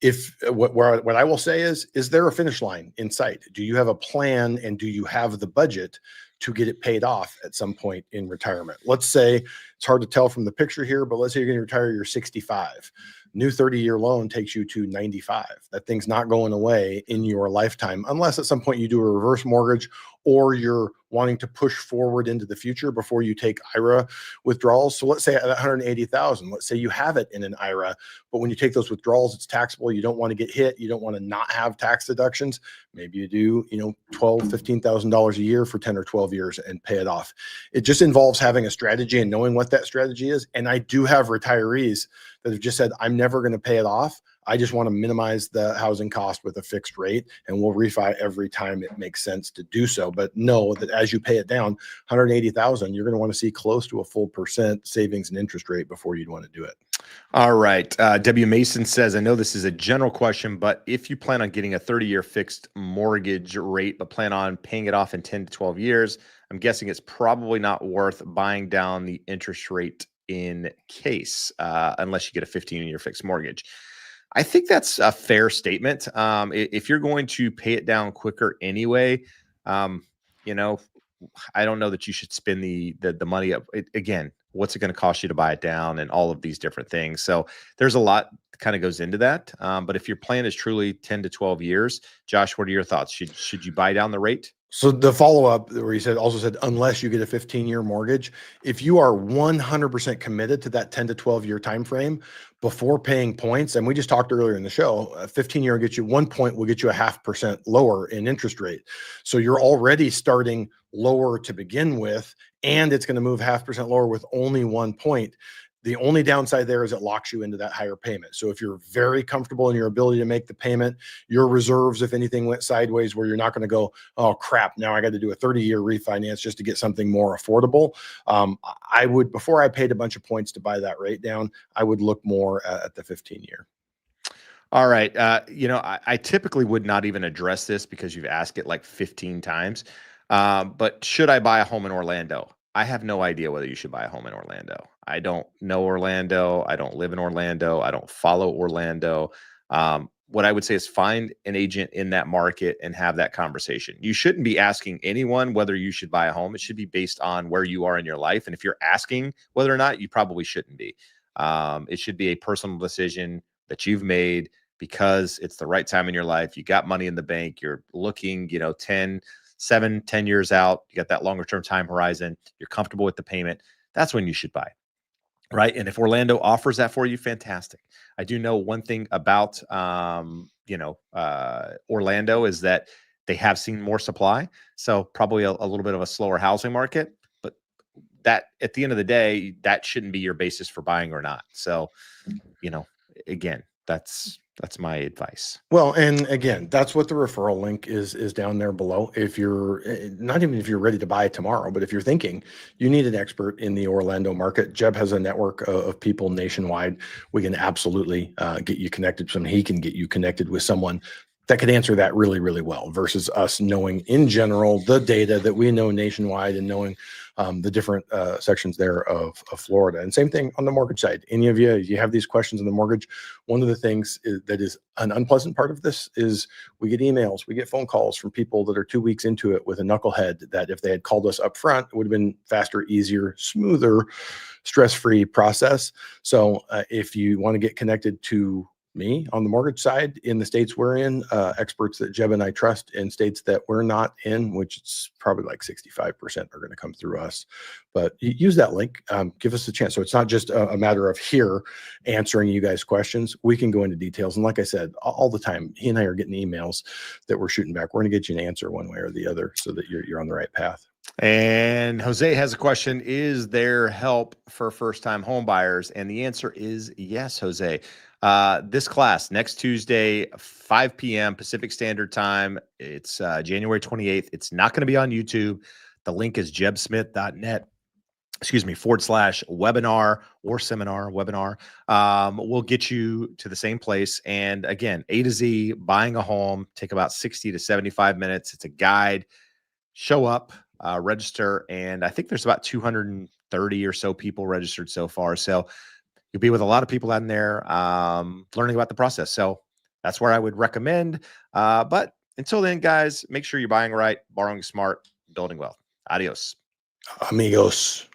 If what I will say is there a finish line in sight? Do you have a plan, and do you have the budget to get it paid off at some point in retirement? Let's say, it's hard to tell from the picture here, but let's say you're going to retire, you're 65. New 30-year loan takes you to 95. That thing's not going away in your lifetime, unless at some point you do a reverse mortgage, or you're wanting to push forward into the future before you take IRA withdrawals. So let's say at 180,000, let's say you have it in an IRA, but when you take those withdrawals, it's taxable. You don't want to get hit. You don't want to not have tax deductions. Maybe you do, $12,000, $15,000 a year for 10 or 12 years and pay it off. It just involves having a strategy and knowing what that strategy is. And I do have retirees that have just said, I'm never going to pay it off. I just want to minimize the housing cost with a fixed rate, and we'll refi every time it makes sense to do so. But know that as you pay it down, 180,000, you're going to want to see close to a full % savings and interest rate before you'd want to do it. All right. W. Mason says, I know this is a general question, but if you plan on getting a 30-year fixed mortgage rate, but plan on paying it off in 10 to 12 years, I'm guessing it's probably not worth buying down the interest rate in case, unless you get a 15-year fixed mortgage. I think that's a fair statement. If you're going to pay it down quicker anyway, I don't know that you should spend the money up. Again, what's it going to cost you to buy it down, and all of these different things. So there's a lot that kind of goes into that. But if your plan is truly 10 to 12 years, Josh, what are your thoughts? Should you buy down the rate? So the follow-up where he also said, unless you get a 15-year mortgage, if you are 100% committed to that 10 to 12-year time frame before paying points, and we just talked earlier in the show, a 15-year will get you 1 point, will get you a 0.5% lower in interest rate. So you're already starting lower to begin with, and it's going to move 0.5% lower with only 1 point. The only downside there is it locks you into that higher payment. So if you're very comfortable in your ability to make the payment, your reserves, if anything went sideways where you're not going to go, oh crap, now I got to do a 30-year refinance just to get something more affordable. I would, before I paid a bunch of points to buy that rate down, I would look more at the 15-year. All right. I typically would not even address this because you've asked it like 15 times. But should I buy a home in Orlando? I have no idea whether you should buy a home in Orlando. I don't know Orlando. I don't live in Orlando. I don't follow Orlando. What I would say is find an agent in that market and have that conversation. You shouldn't be asking anyone whether you should buy a home. It should be based on where you are in your life. And if you're asking whether or not, you probably shouldn't be. It should be a personal decision that you've made because it's the right time in your life. You got money in the bank. You're looking, 7, 10 years out. You got that longer term time horizon. You're comfortable with the payment. That's when you should buy. Right. And if Orlando offers that for you, fantastic. I do know one thing about, Orlando is that they have seen more supply. So probably a little bit of a slower housing market. But that at the end of the day, that shouldn't be your basis for buying or not. So, again, that's my advice. Well, and again, that's what the referral link is down there below. If you're not even if you're ready to buy tomorrow, but if you're thinking you need an expert in the Orlando market, Jeb has a network of people nationwide. We can absolutely get you connected to someone. He can get you connected with someone that could answer that really, really well versus us knowing in general the data that we know nationwide and knowing the different sections there of Florida. And same thing on the mortgage side. Any of you have these questions on the mortgage, one of the things that is an unpleasant part of this is we get emails, we get phone calls from people that are 2 weeks into it with a knucklehead that if they had called us up front, it would have been faster, easier, smoother, stress-free process. So if you want to get connected to me on the mortgage side in the states we're in, experts that Jeb and I trust in states that we're not in, which is probably like 65% are going to come through us. But use that link, give us a chance. So it's not just a matter of here answering you guys' questions. We can go into details. And like I said, all the time, he and I are getting emails that we're shooting back. We're going to get you an answer one way or the other so that you're on the right path. And Jose has a question. Is there help for first-time home buyers? And the answer is yes, Jose. This class next Tuesday, 5 p.m. Pacific Standard Time. It's January 28th. It's not going to be on YouTube. The link is jebsmith.net. /webinar or seminar webinar. We'll get you to the same place. And again, A to Z, buying a home, take about 60 to 75 minutes. It's a guide. Show up, register. And I think there's about 230 or so people registered so far. So you'll be with a lot of people out there learning about the process. So that's where I would recommend. But until then, guys, make sure you're buying right, borrowing smart, building wealth. Adios. Amigos.